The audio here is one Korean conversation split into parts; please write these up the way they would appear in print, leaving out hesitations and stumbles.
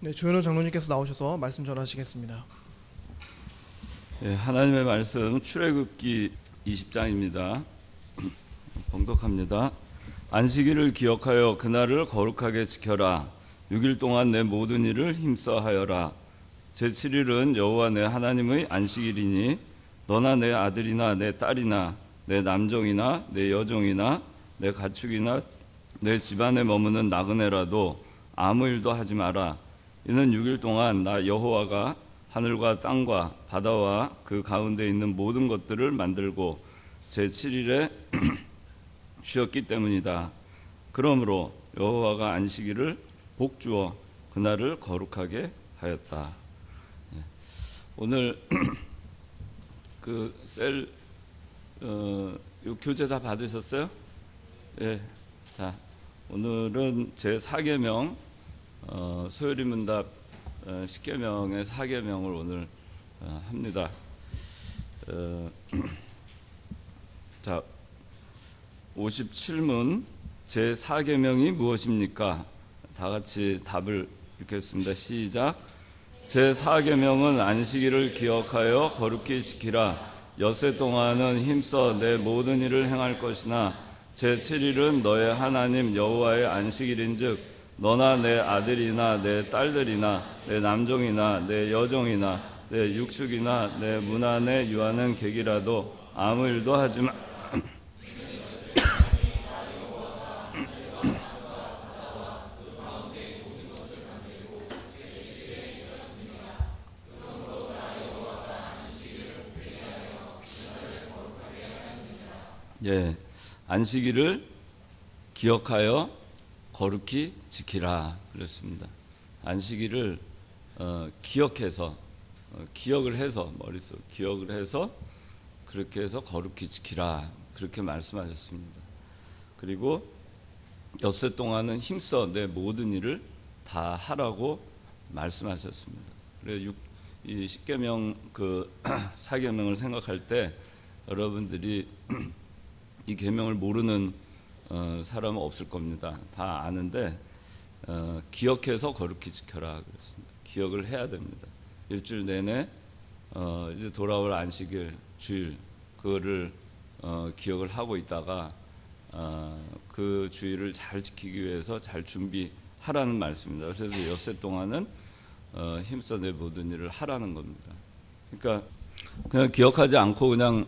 네, 조현우 장로님께서 나오셔서 말씀 전하시겠습니다. 하나님의 말씀 출애굽기 20장입니다. 봉독합니다. 안식일을 기억하여 그날을 거룩하게 지켜라. 6일 동안 내 모든 일을 힘써 하여라. 제7일은 여호와 내 하나님의 안식일이니 너나 내 아들이나 내 딸이나 내 남종이나 내 여종이나 내 가축이나 내 집안에 머무는 나그네라도 아무 일도 하지 마라. 이는 6일 동안 나 여호와가 하늘과 땅과 바다와 그 가운데 있는 모든 것들을 만들고 제7일에 쉬었기 때문이다. 그러므로 여호와가 안식일을 복주어 그날을 거룩하게 하였다. 오늘 요 교재 다 받으셨어요? 예. 자, 오늘은 제 4계명 소요리 문답 10계명의 4계명을 오늘 합니다. 자, 57문 제 4계명이 무엇입니까? 다 같이 답을 읽겠습니다. 시작. 제 4계명은 안식일을 기억하여 거룩히 지키라. 엿새 동안은 힘써 내 모든 일을 행할 것이나 제 7일은 너의 하나님 여호와의 안식일인즉 너나 내 아들이나 내 딸들이나 내 남종이나 내 여종이나 내 육축이나 내 문 안에 유하는 객이라도 아무 일도 하지 마. 예, 안식일을 기억하여 거룩히 지키라 그랬습니다. 안식일을 기억해서 기억을 해서 머릿속 기억을 해서 그렇게 해서 거룩히 지키라 그렇게 말씀하셨습니다. 그리고 엿새 동안은 힘써 내 모든 일을 다 하라고 말씀하셨습니다. 그래서 이 10계명 그 4계명을 생각할 때 여러분들이 이 계명을 모르는 사람은 없을 겁니다. 다 아는데 기억해서 거룩히 지켜라 그랬습니다. 기억을 해야 됩니다. 일주일 내내 이제 돌아올 안식일 주일 그거를 기억을 하고 있다가 그 주일을 잘 지키기 위해서 잘 준비하라는 말씀입니다. 그래서 엿새 동안은 힘써 내 모든 일을 하라는 겁니다. 그러니까 그냥 기억하지 않고 그냥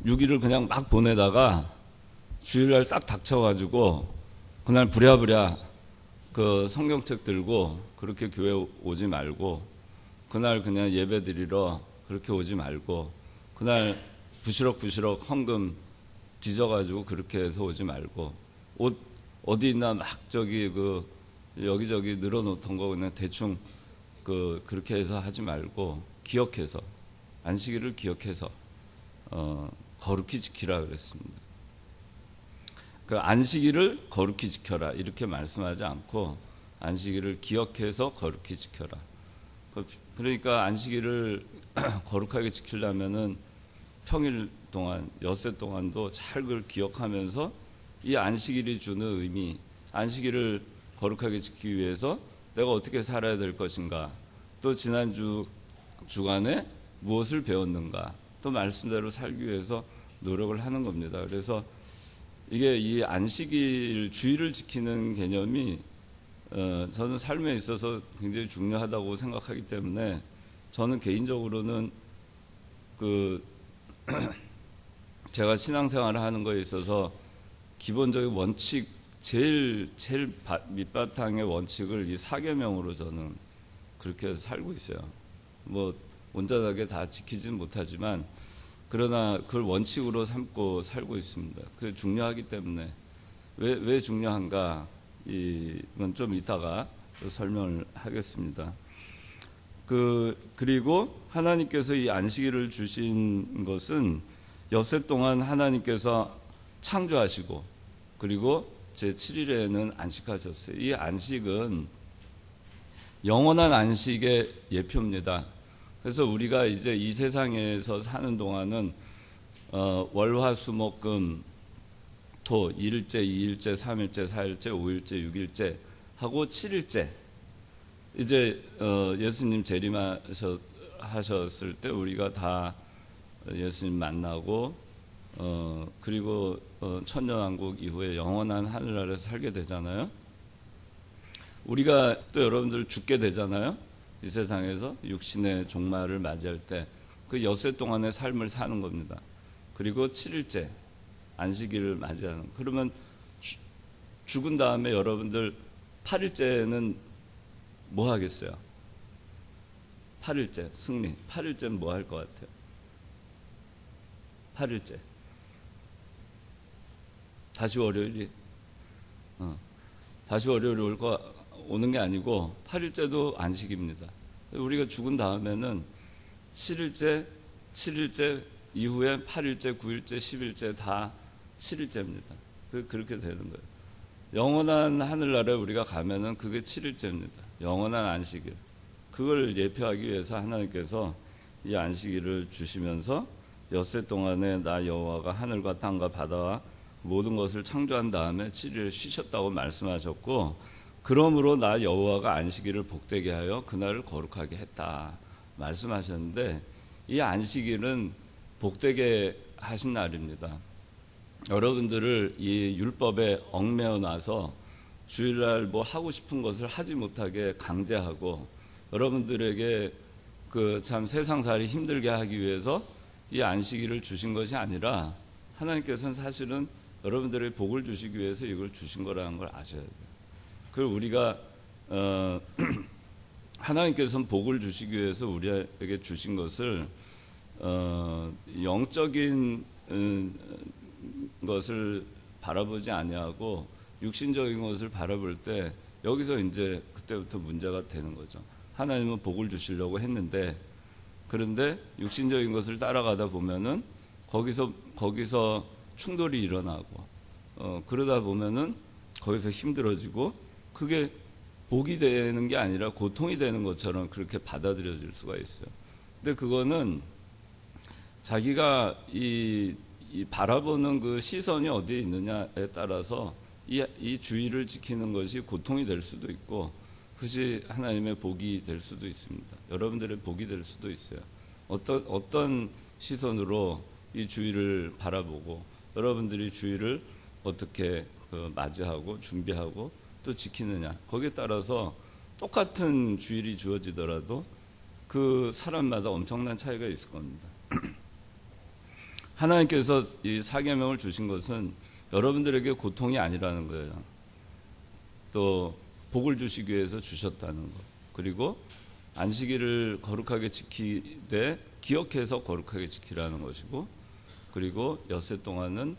6일을 그냥 막 보내다가 주일날 딱 닥쳐가지고 그날 부랴부랴 그 성경책 들고 그렇게 교회 오지 말고 그날 그냥 예배 드리러 그렇게 오지 말고 그날 부시럭부시럭 헌금 뒤져가지고 그렇게 해서 오지 말고 옷 어디 있나 막 저기 그 여기저기 늘어놓던 거 그냥 대충 그렇게 해서 하지 말고 기억해서 안식일을 기억해서 거룩히 지키라 그랬습니다. 그 안식일을 거룩히 지켜라 이렇게 말씀하지 않고 안식일을 기억해서 거룩히 지켜라. 그러니까 안식일을 거룩하게 지키려면은 평일 동안 엿새 동안도 잘 그걸 기억하면서 이 안식일이 주는 의미, 안식일을 거룩하게 지키기 위해서 내가 어떻게 살아야 될 것인가, 또 지난주 주간에 무엇을 배웠는가, 또 말씀대로 살기 위해서 노력을 하는 겁니다. 그래서 이게 이 안식일 주일을 지키는 개념이 저는 삶에 있어서 굉장히 중요하다고 생각하기 때문에 저는 개인적으로는 제가 신앙생활을 하는 거에 있어서 기본적인 원칙 제일 밑바탕의 원칙을 이 4계명으로 저는 그렇게 해서 살고 있어요. 뭐 온전하게 다 지키지는 못하지만 그러나 그걸 원칙으로 삼고 살고 있습니다. 그게 중요하기 때문에 왜 중요한가 이건 좀 이따가 설명을 하겠습니다. 그리고 하나님께서 이 안식일을 주신 것은 엿새 동안 하나님께서 창조하시고 그리고 제7일에는 안식하셨어요. 이 안식은 영원한 안식의 예표입니다. 그래서 우리가 이제 이 세상에서 사는 동안은 월화수목금 토 1일째, 2일째, 3일째, 4일째, 5일째, 6일째 하고 7일째 이제 예수님 재림하셨을 때 우리가 다 예수님 만나고 그리고 천년왕국 이후에 영원한 하늘 아래서 살게 되잖아요. 우리가 또 여러분들 죽게 되잖아요. 이 세상에서 육신의 종말을 맞이할 때 그 엿새 동안의 삶을 사는 겁니다. 그리고 7일째 안식일을 맞이하는. 그러면 죽은 다음에 여러분들 8일째는 뭐 하겠어요? 8일째 승리. 8일째는 뭐 할 것 같아요? 8일째 다시 월요일이 다시 월요일이 오는 게 아니고 8일째도 안식입니다. 우리가 죽은 다음에는 7일째 이후에 8일째, 9일째, 10일째 다 7일째입니다. 그렇게 되는 거예요. 영원한 하늘나라에 우리가 가면은 그게 7일째입니다. 영원한 안식일. 그걸 예표하기 위해서 하나님께서 이 안식일을 주시면서 엿새 동안에 나 여호와가 하늘과 땅과 바다와 모든 것을 창조한 다음에 7일 쉬셨다고 말씀하셨고, 그러므로 나 여호와가 안식일을 복되게 하여 그날을 거룩하게 했다 말씀하셨는데, 이 안식일은 복되게 하신 날입니다. 여러분들을 이 율법에 얽매어 놔서 주일날 뭐 하고 싶은 것을 하지 못하게 강제하고 여러분들에게 그 참 세상살이 힘들게 하기 위해서 이 안식일을 주신 것이 아니라 하나님께서는 사실은 여러분들에게 복을 주시기 위해서 이걸 주신 거라는 걸 아셔야 돼요. 그걸 우리가 하나님께서는 복을 주시기 위해서 우리에게 주신 것을 영적인 것을 바라보지 아니하고 육신적인 것을 바라볼 때 여기서 이제 그때부터 문제가 되는 거죠. 하나님은 복을 주시려고 했는데, 그런데 육신적인 것을 따라가다 보면은 거기서 충돌이 일어나고 그러다 보면은 거기서 힘들어지고 그게 복이 되는 게 아니라 고통이 되는 것처럼 그렇게 받아들여질 수가 있어요. 근데 그거는 자기가 이 바라보는 그 시선이 어디에 있느냐에 따라서 이 주의를 지키는 것이 고통이 될 수도 있고 그것이 하나님의 복이 될 수도 있습니다. 여러분들의 복이 될 수도 있어요. 어떤 시선으로 이 주의를 바라보고 여러분들이 주의를 어떻게 맞이하고 준비하고 또 지키느냐, 거기에 따라서 똑같은 주일이 주어지더라도 그 사람마다 엄청난 차이가 있을 겁니다. 하나님께서 이 사계명을 주신 것은 여러분들에게 고통이 아니라는 거예요. 또 복을 주시기 위해서 주셨다는 것. 그리고 안식일을 거룩하게 지키되 기억해서 거룩하게 지키라는 것이고, 그리고 엿새 동안은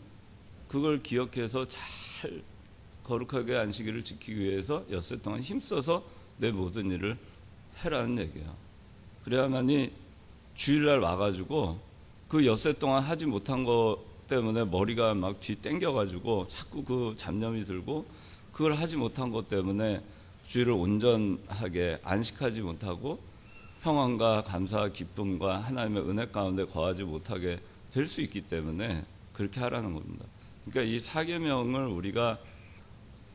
그걸 기억해서 잘 거룩하게 안식일을 지키기 위해서 엿새 동안 힘써서 내 모든 일을 해라는 얘기야. 그래야만이 주일날 와가지고 그 엿새 동안 하지 못한 것 때문에 머리가 막 뒤 땡겨가지고 자꾸 그 잡념이 들고 그걸 하지 못한 것 때문에 주일을 온전하게 안식하지 못하고 평안과 감사와 기쁨과 하나님의 은혜 가운데 거하지 못하게 될 수 있기 때문에 그렇게 하라는 겁니다. 그러니까 이 사계명을 우리가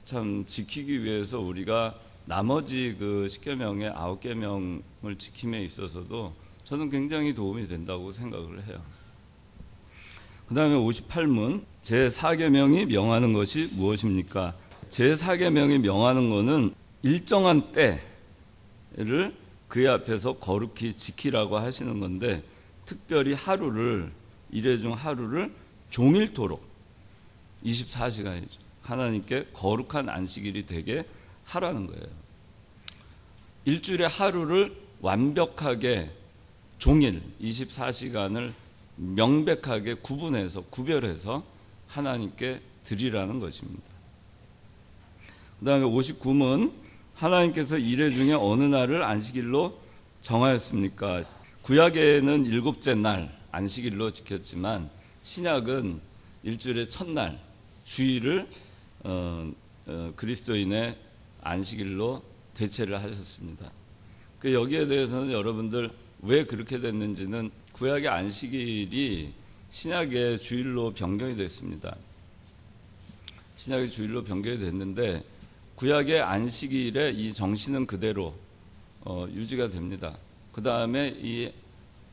참 지키기 위해서 우리가 나머지 그 10계명의 9계명을 지킴에 있어서도 저는 굉장히 도움이 된다고 생각을 해요. 그 다음에 58문 제4계명이 명하는 것이 무엇입니까? 제4계명이 명하는 것은 일정한 때를 그의 앞에서 거룩히 지키라고 하시는 건데, 특별히 하루를, 일회 중 하루를 종일토록 24시간이죠. 하나님께 거룩한 안식일이 되게 하라는 거예요. 일주일에 하루를 완벽하게 종일 24시간을 명백하게 구별해서 하나님께 드리라는 것입니다. 그 다음에 59문 하나님께서 일회 중에 어느 날을 안식일로 정하였습니까? 구약에는 7째 날 안식일로 지켰지만 신약은 일주일의 첫날 주일을 그리스도인의 안식일로 대체를 하셨습니다. 여기에 대해서는 여러분들 왜 그렇게 됐는지는 구약의 안식일이 신약의 주일로 변경이 됐습니다. 신약의 주일로 변경이 됐는데 구약의 안식일의 이 정신은 그대로 유지가 됩니다. 그 다음에 이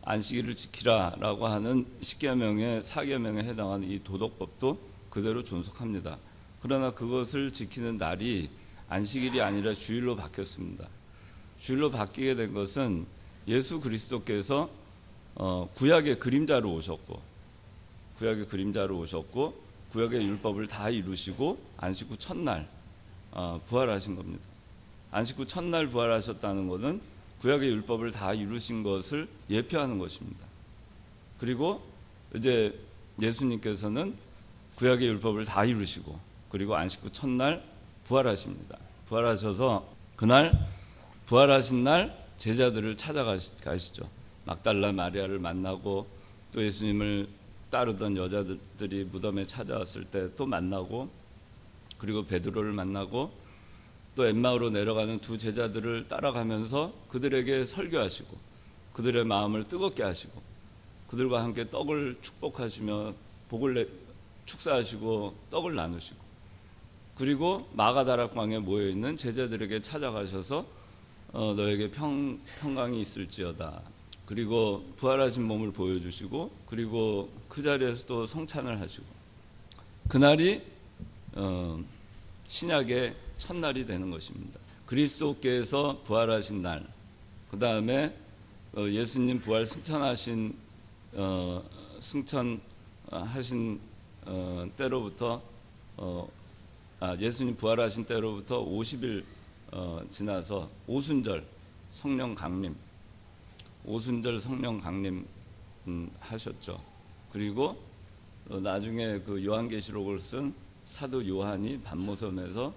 안식일을 지키라라고 하는 10계명의 4계명에 해당하는 이 도덕법도 그대로 존속합니다. 그러나 그것을 지키는 날이 안식일이 아니라 주일로 바뀌었습니다. 주일로 바뀌게 된 것은 예수 그리스도께서 구약의 그림자로 오셨고 구약의 율법을 다 이루시고 안식 후 첫날 부활하신 겁니다. 안식 후 첫날 부활하셨다는 것은 구약의 율법을 다 이루신 것을 예표하는 것입니다. 그리고 이제 예수님께서는 구약의 율법을 다 이루시고 그리고 안식 후 첫날 부활하십니다. 부활하셔서 그날 부활하신 날 제자들을 찾아가시죠. 막달라 마리아를 만나고 또 예수님을 따르던 여자들이 무덤에 찾아왔을 때 또 만나고 그리고 베드로를 만나고 또 엠마오로 내려가는 두 제자들을 따라가면서 그들에게 설교하시고 그들의 마음을 뜨겁게 하시고 그들과 함께 떡을 축복하시며 복을 축사하시고 떡을 나누시고 그리고 마가다락방에 모여있는 제자들에게 찾아가셔서 너에게 평강이 있을지어다. 그리고 부활하신 몸을 보여주시고 그리고 그 자리에서 또 성찬을 하시고 그날이 신약의 첫날이 되는 것입니다. 그리스도께서 부활하신 날, 그 다음에 예수님 부활 승천하신 때로부터 예수님 부활하신 때로부터 50일 지나서 오순절 성령 강림 하셨죠. 그리고 나중에 그 요한계시록을 쓴 사도 요한이 반모섬에서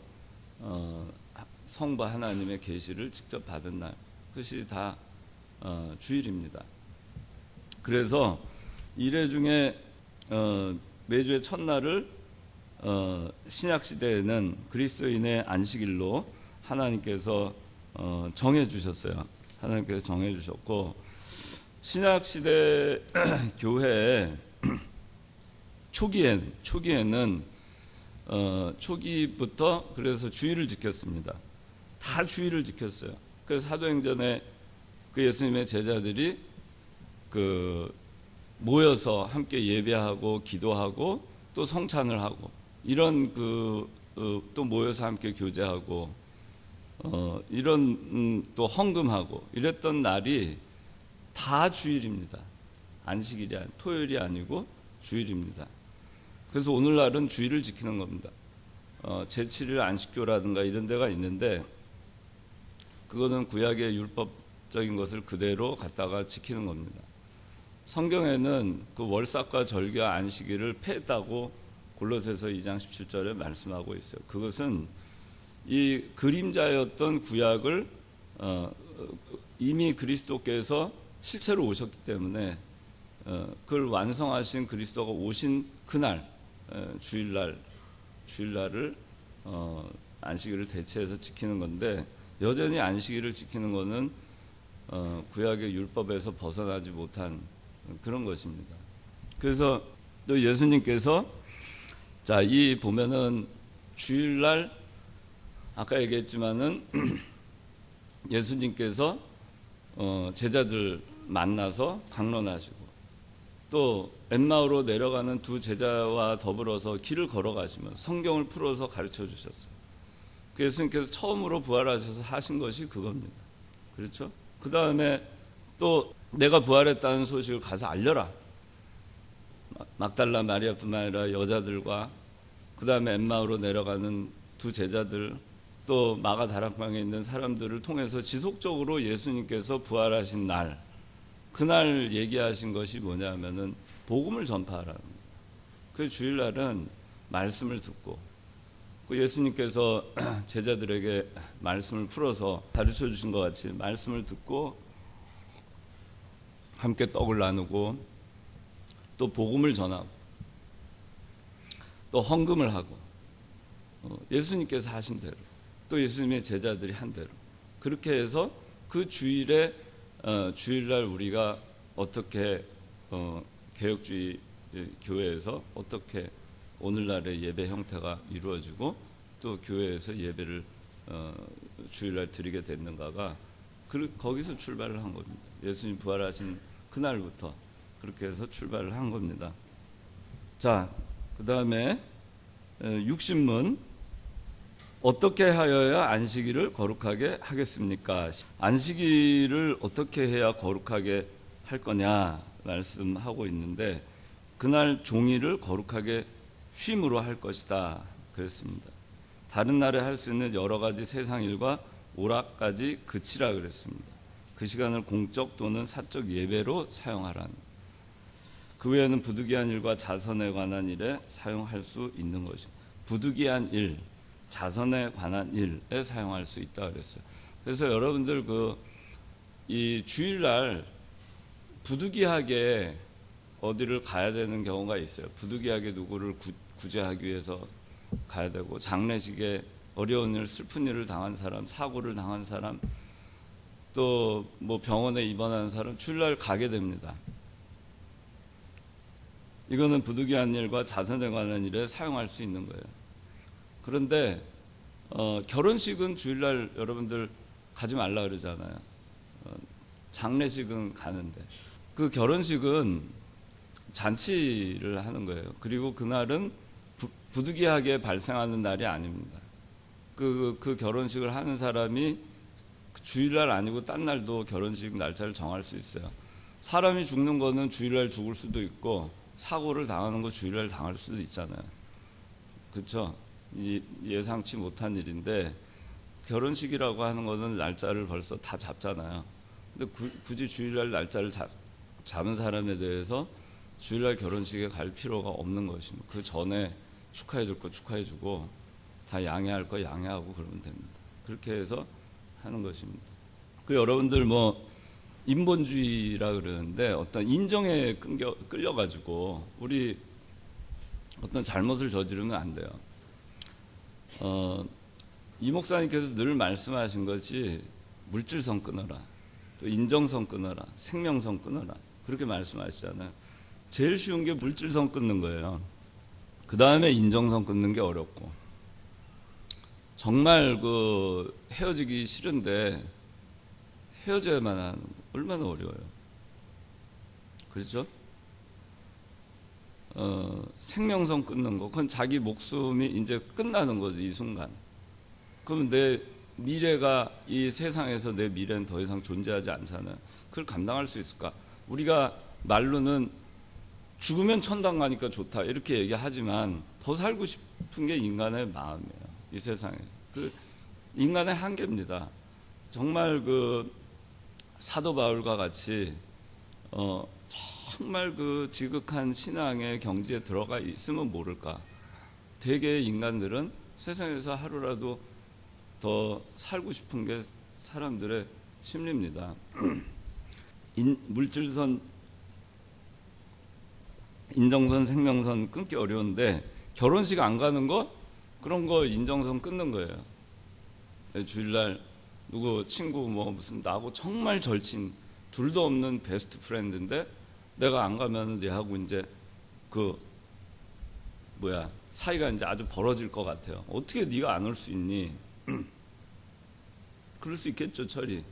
성부 하나님의 계시를 직접 받은 날, 그것이 다 주일입니다. 그래서 이래 중에 매주의 첫날을 신약 시대에는 그리스도인의 안식일로 하나님께서 정해 주셨어요. 하나님께서 정해 주셨고 신약 시대 교회 초기에는 초기부터 그래서 주일을 지켰습니다. 다 주일을 지켰어요. 그래서 사도행전에 그 예수님의 제자들이 그 모여서 함께 예배하고 기도하고 또 성찬을 하고 이런 또 모여서 함께 교제하고 이런 또 헌금하고 이랬던 날이 다 주일입니다. 안식일이 토요일이 아니고 주일입니다. 그래서 오늘날은 주일을 지키는 겁니다. 제7일 안식교라든가 이런 데가 있는데 그거는 구약의 율법적인 것을 그대로 갖다가 지키는 겁니다. 성경에는 그 월삭과 절기와 안식일을 폐했다고 골로새서 2장 17절에 말씀하고 있어요. 그것은 이 그림자였던 구약을 이미 그리스도께서 실체로 오셨기 때문에 그걸 완성하신 그리스도가 오신 그날 주일날을 안식일을 대체해서 지키는 건데 여전히 안식일을 지키는 것은 구약의 율법에서 벗어나지 못한 그런 것입니다. 그래서 또 예수님께서 이 보면은 주일날 아까 얘기했지만은 예수님께서 제자들 만나서 강론하시고 또 엠마오로 내려가는 두 제자와 더불어서 길을 걸어가시면서 성경을 풀어서 가르쳐 주셨어요. 그 예수님께서 처음으로 부활하셔서 하신 것이 그겁니다. 그렇죠? 그 다음에 또 내가 부활했다는 소식을 가서 알려라. 막달라 마리아뿐만 아니라 여자들과 그 다음에 엠마오로 내려가는 두 제자들 또 마가 다락방에 있는 사람들을 통해서 지속적으로 예수님께서 부활하신 날 그날 얘기하신 것이 뭐냐면은 복음을 전파하라는 거예요. 그 주일날은 말씀을 듣고 그 예수님께서 제자들에게 말씀을 풀어서 가르쳐 주신 것 같이 말씀을 듣고 함께 떡을 나누고 또 복음을 전하고 또 헌금을 하고 예수님께서 하신 대로 또 예수님의 제자들이 한 대로 그렇게 해서 그 주일날 우리가 어떻게 개혁주의 교회에서 어떻게 오늘날의 예배 형태가 이루어지고 또 교회에서 예배를 주일날 드리게 됐는가가 그 거기서 출발을 한 겁니다. 예수님 부활하신 그날부터 그렇게 해서 출발을 한 겁니다. 자, 그 다음에 60문. 어떻게 하여야 안식일을 거룩하게 하겠습니까? 안식일을 어떻게 해야 거룩하게 할 거냐 말씀하고 있는데, 그날 종일을 거룩하게 쉼으로 할 것이다 그랬습니다. 다른 날에 할 수 있는 여러 가지 세상 일과 오락까지 그치라 그랬습니다. 그 시간을 공적 또는 사적 예배로 사용하라는. 그 외에는 부득이한 일과 자선에 관한 일에 사용할 수 있는 것입니다. 부득이한 일, 자선에 관한 일에 사용할 수 있다 그랬어요. 그래서 여러분들 이 주일날 부득이하게 어디를 가야 되는 경우가 있어요. 부득이하게 누구를 구제하기 위해서 가야 되고, 장례식에 어려운 일, 슬픈 일을 당한 사람, 사고를 당한 사람, 또 뭐 병원에 입원하는 사람 주일날 가게 됩니다. 이거는 부득이한 일과 자선에 관한 일에 사용할 수 있는 거예요. 그런데 결혼식은 주일날 여러분들 가지 말라 그러잖아요. 장례식은 가는데, 그 결혼식은 잔치를 하는 거예요. 그리고 그날은 부득이하게 발생하는 날이 아닙니다. 그 결혼식을 하는 사람이 주일날 아니고 딴 날도 결혼식 날짜를 정할 수 있어요. 사람이 죽는 거는 주일날 죽을 수도 있고, 사고를 당하는 거 주일날 당할 수도 있잖아요. 그렇죠? 예상치 못한 일인데, 결혼식이라고 하는 거는 날짜를 벌써 다 잡잖아요. 근데 굳이 주일날 날짜를 잡은 사람에 대해서 주일날 결혼식에 갈 필요가 없는 것입니다. 그 전에 축하해 줄 거 축하해 주고, 다 양해할 거 양해하고 그러면 됩니다. 그렇게 해서 하는 것입니다. 그 여러분들 인본주의라 그러는데, 어떤 인정에 끌려가지고 우리 어떤 잘못을 저지르면 안 돼요. 이 목사님께서 늘 말씀하신 것이 물질성 끊어라, 또 인정성 끊어라, 생명성 끊어라, 그렇게 말씀하시잖아요. 제일 쉬운 게 물질성 끊는 거예요. 그 다음에 인정성 끊는 게 어렵고, 정말 헤어지기 싫은데 헤어져야만 하는, 얼마나 어려워요. 그렇죠? 생명성 끊는 거, 그건 자기 목숨이 이제 끝나는 거죠, 이 순간. 그러면 내 미래가, 이 세상에서 내 미래는 더 이상 존재하지 않잖아요. 그걸 감당할 수 있을까? 우리가 말로는 죽으면 천당 가니까 좋다 이렇게 얘기하지만, 더 살고 싶은 게 인간의 마음이에요, 이 세상에서. 그 인간의 한계입니다. 정말 사도 바울과 같이 정말 지극한 신앙의 경지에 들어가 있으면 모를까, 대개의 인간들은 세상에서 하루라도 더 살고 싶은 게 사람들의 심리입니다. 물질선, 인정선, 생명선 끊기 어려운데, 결혼식 안 가는 거, 그런 거 인정선 끊는 거예요. 주일날 누구 친구 무슨 나하고 정말 절친, 둘도 없는 베스트 프렌드인데 내가 안 가면 얘하고 이제 사이가 이제 아주 벌어질 것 같아요. 어떻게 네가 안 올 수 있니? 그럴 수 있겠죠, 철이.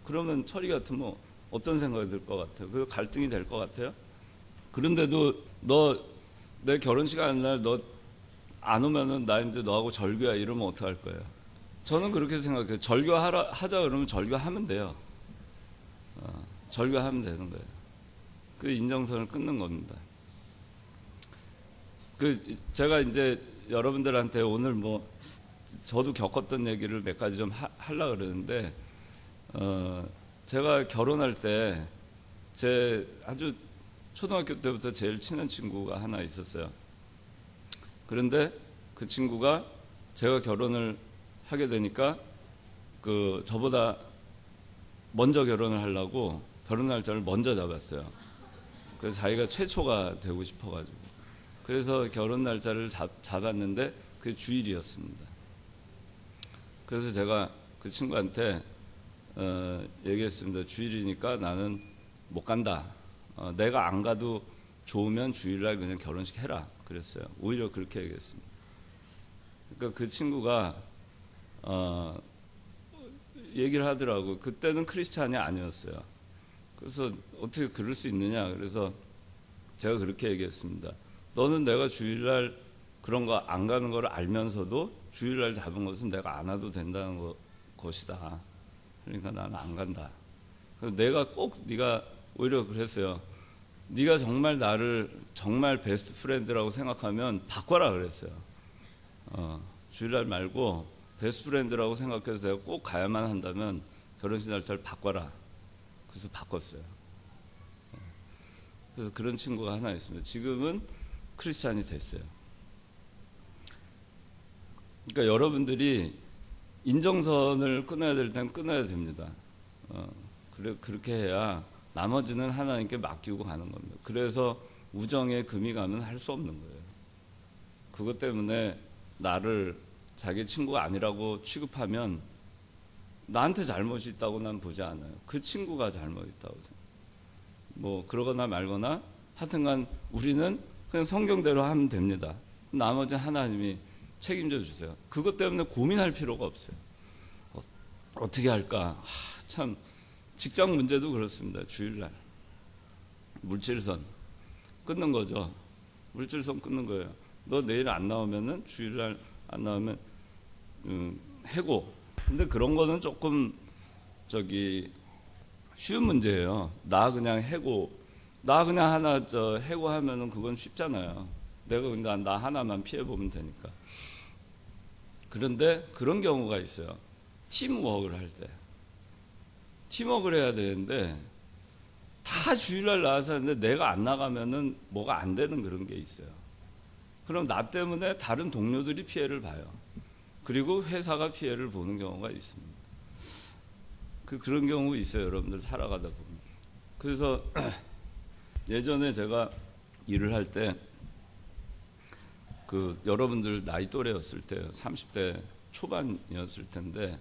그러면 철이 같으면 어떤 생각이 들 것 같아요? 그 갈등이 될 것 같아요? 그런데도 내 결혼식 하는 날 너 안 오면은 나 이제 너하고 절교야 이러면 어떡할 거예요? 저는 그렇게 생각해요. 하자 그러면 절교하면 돼요. 절교하면 되는 거예요. 그 인정선을 끊는 겁니다. 제가 이제 여러분들한테 오늘 저도 겪었던 얘기를 몇 가지 좀 하려고 그러는데, 제가 결혼할 때 제 아주 초등학교 때부터 제일 친한 친구가 하나 있었어요. 그런데 그 친구가 제가 결혼을 하게 되니까 저보다 먼저 결혼을 하려고 결혼 날짜를 먼저 잡았어요. 그래서 자기가 최초가 되고 싶어가지고. 그래서 결혼 날짜를 잡았는데 그게 주일이었습니다. 그래서 제가 그 친구한테 얘기했습니다. 주일이니까 나는 못 간다. 내가 안 가도 좋으면 주일날 그냥 결혼식 해라. 그랬어요. 오히려 그렇게 얘기했습니다. 그러니까 그 친구가 얘기를 하더라고. 그때는 크리스찬이 아니었어요. 그래서 어떻게 그럴 수 있느냐. 그래서 제가 그렇게 얘기했습니다. 너는 내가 주일날 그런 거 안 가는 걸 알면서도 주일날 잡은 것은 내가 안 와도 된다는 것이다. 그러니까 나는 안 간다. 그래서 내가 꼭 네가 오히려 그랬어요. 네가 정말 나를 정말 베스트 프렌드라고 생각하면 바꿔라 그랬어요. 주일날 말고 베스트 프렌드라고 생각해서 내가 꼭 가야만 한다면 결혼식 날짜를 바꿔라. 그래서 바꿨어요. 그래서 그런 친구가 하나 있습니다. 지금은 크리스찬이 됐어요. 그러니까 여러분들이 인정선을 끊어야 될 땐 끊어야 됩니다. 그렇게 해야 나머지는 하나님께 맡기고 가는 겁니다. 그래서 우정의 금이 가면 할 수 없는 거예요. 그것 때문에 나를 자기 친구가 아니라고 취급하면 나한테 잘못이 있다고 난 보지 않아요. 그 친구가 잘못 있다고 생각해요. 뭐 그러거나 말거나 하여튼간 우리는 그냥 성경대로 하면 됩니다. 나머지 하나님이 책임져 주세요. 그것 때문에 고민할 필요가 없어요. 어떻게 할까? 참 직장 문제도 그렇습니다. 주일날 물질선 끊는 거죠. 물질선 끊는 거예요. 너 내일 안 나오면은 주일날 안 나오면 해고. 근데 그런 거는 조금 쉬운 문제예요. 나 그냥 하나 해고하면은 그건 쉽잖아요. 내가 근데 나 하나만 피해 보면 되니까. 그런데 그런 경우가 있어요. 팀워크를 할 때. 팀워크를 해야 되는데 다 주일날 나와서 하는데 내가 안 나가면은 뭐가 안 되는 그런 게 있어요. 그럼 나 때문에 다른 동료들이 피해를 봐요. 그리고 회사가 피해를 보는 경우가 있습니다. 그런 경우 있어요. 여러분들 살아가다 보면. 그래서 예전에 제가 일을 할 때 여러분들 나이 또래였을 때 30대 초반이었을 텐데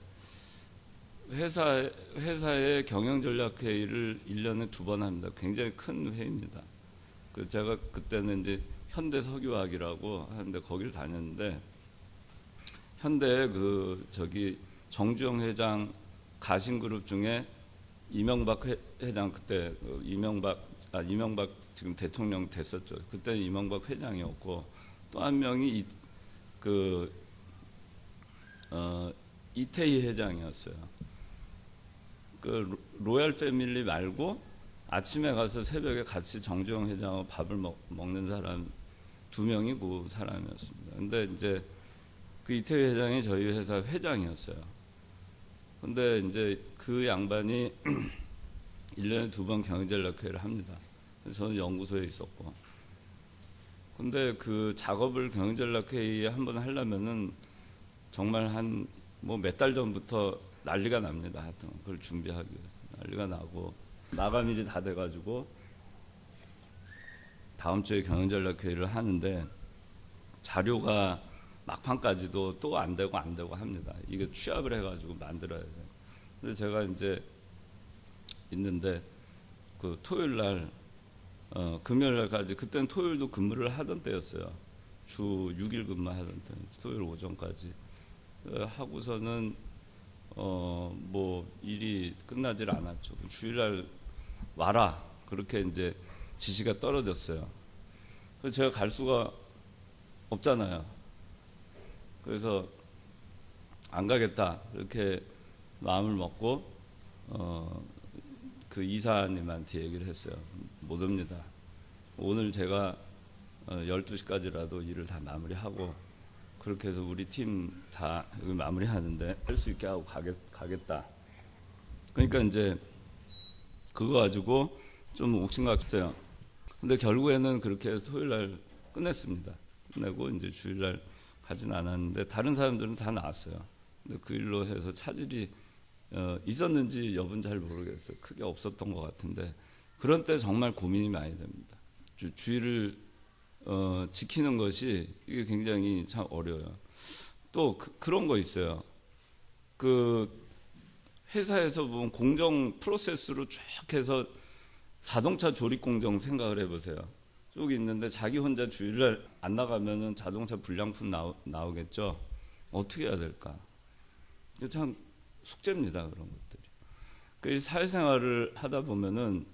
회사의 경영전략회의를 1년에 2번 합니다. 굉장히 큰 회의입니다. 제가 그때는 이제 현대석유화학이라고 하는데 거기를 다녔는데 현대 정주영 회장 가신그룹 중에 이명박 회장 그때 이명박 지금 대통령 됐었죠. 그때는 이명박 회장이었고 또 한 명이 이태희 회장이었어요. 로얄 패밀리 말고 아침에 가서 새벽에 같이 정주영 회장하고 밥을 먹는 사람 2명이 그 사람이었습니다. 근데 이제 그 이태희 회장이 저희 회사 회장이었어요. 근데 이제 그 양반이 1년에 2번 경영전략회의를 합니다. 그래서 저는 연구소에 있었고. 근데 그 작업을 경영전략회의에 한번 하려면은 정말 몇 달 전부터 난리가 납니다. 하여튼 그걸 준비하기 위해서 난리가 나고 마감일이 다 돼가지고 다음 주에 경영전략회의를 하는데 자료가 막판까지도 또 안 되고 합니다. 이게 취합을 해가지고 만들어야 돼요. 근데 제가 이제 있는데 토요일 날 금요일 날까지 그때는 토요일도 근무를 하던 때였어요. 주 6일 근무하던 때 토요일 오전까지 하고서는 일이 끝나질 않았죠. 주일날 와라 그렇게 이제 지시가 떨어졌어요. 그래서 제가 갈 수가 없잖아요. 그래서 안 가겠다 이렇게 마음을 먹고 그 이사님한테 얘기를 했어요. 못 옵니다. 오늘 제가 12시까지라도 일을 다 마무리하고 그렇게 해서 우리 팀 다 마무리하는데 할 수 있게 하고 가겠다. 그러니까 이제 그거 가지고 좀 옥신각신했어요. 근데 결국에는 그렇게 해서 토요일 날 끝냈습니다. 끝내고 이제 주일 날 가진 않았는데 다른 사람들은 다 나왔어요. 근데 그 일로 해서 차질이 있었는지 여부는 잘 모르겠어요. 크게 없었던 것 같은데 그런 때 정말 고민이 많이 됩니다. 주의를 지키는 것이 이게 굉장히 참 어려워요. 또 그런 거 있어요. 회사에서 보면 공정 프로세스로 쭉 해서 자동차 조립 공정 생각을 해보세요. 쭉 있는데 자기 혼자 주일날 안 나가면은 자동차 불량품 나오겠죠. 어떻게 해야 될까? 참 숙제입니다. 그런 것들이. 그 사회생활을 하다 보면은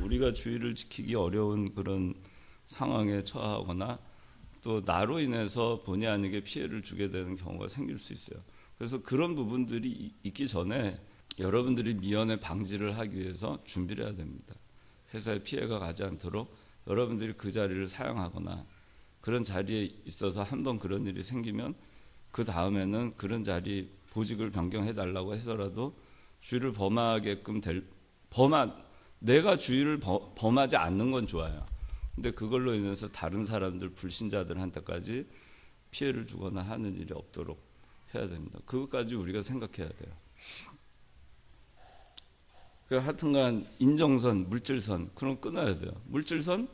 우리가 주의를 지키기 어려운 그런 상황에 처하거나 또 나로 인해서 본의 아니게 피해를 주게 되는 경우가 생길 수 있어요. 그래서 그런 부분들이 있기 전에 여러분들이 미연에 방지를 하기 위해서 준비를 해야 됩니다. 회사에 피해가 가지 않도록 여러분들이 그 자리를 사용하거나 그런 자리에 있어서 한번 그런 일이 생기면 그 다음에는 그런 자리 보직을 변경해 달라고 해서라도 주의를 범하게끔 내가 주의를 범하지 않는 건 좋아요. 근데 그걸로 인해서 다른 사람들 불신자들한테까지 피해를 주거나 하는 일이 없도록 해야 됩니다. 그것까지 우리가 생각해야 돼요. 하여튼간 인정선, 물질선 그럼 끊어야 돼요. 물질선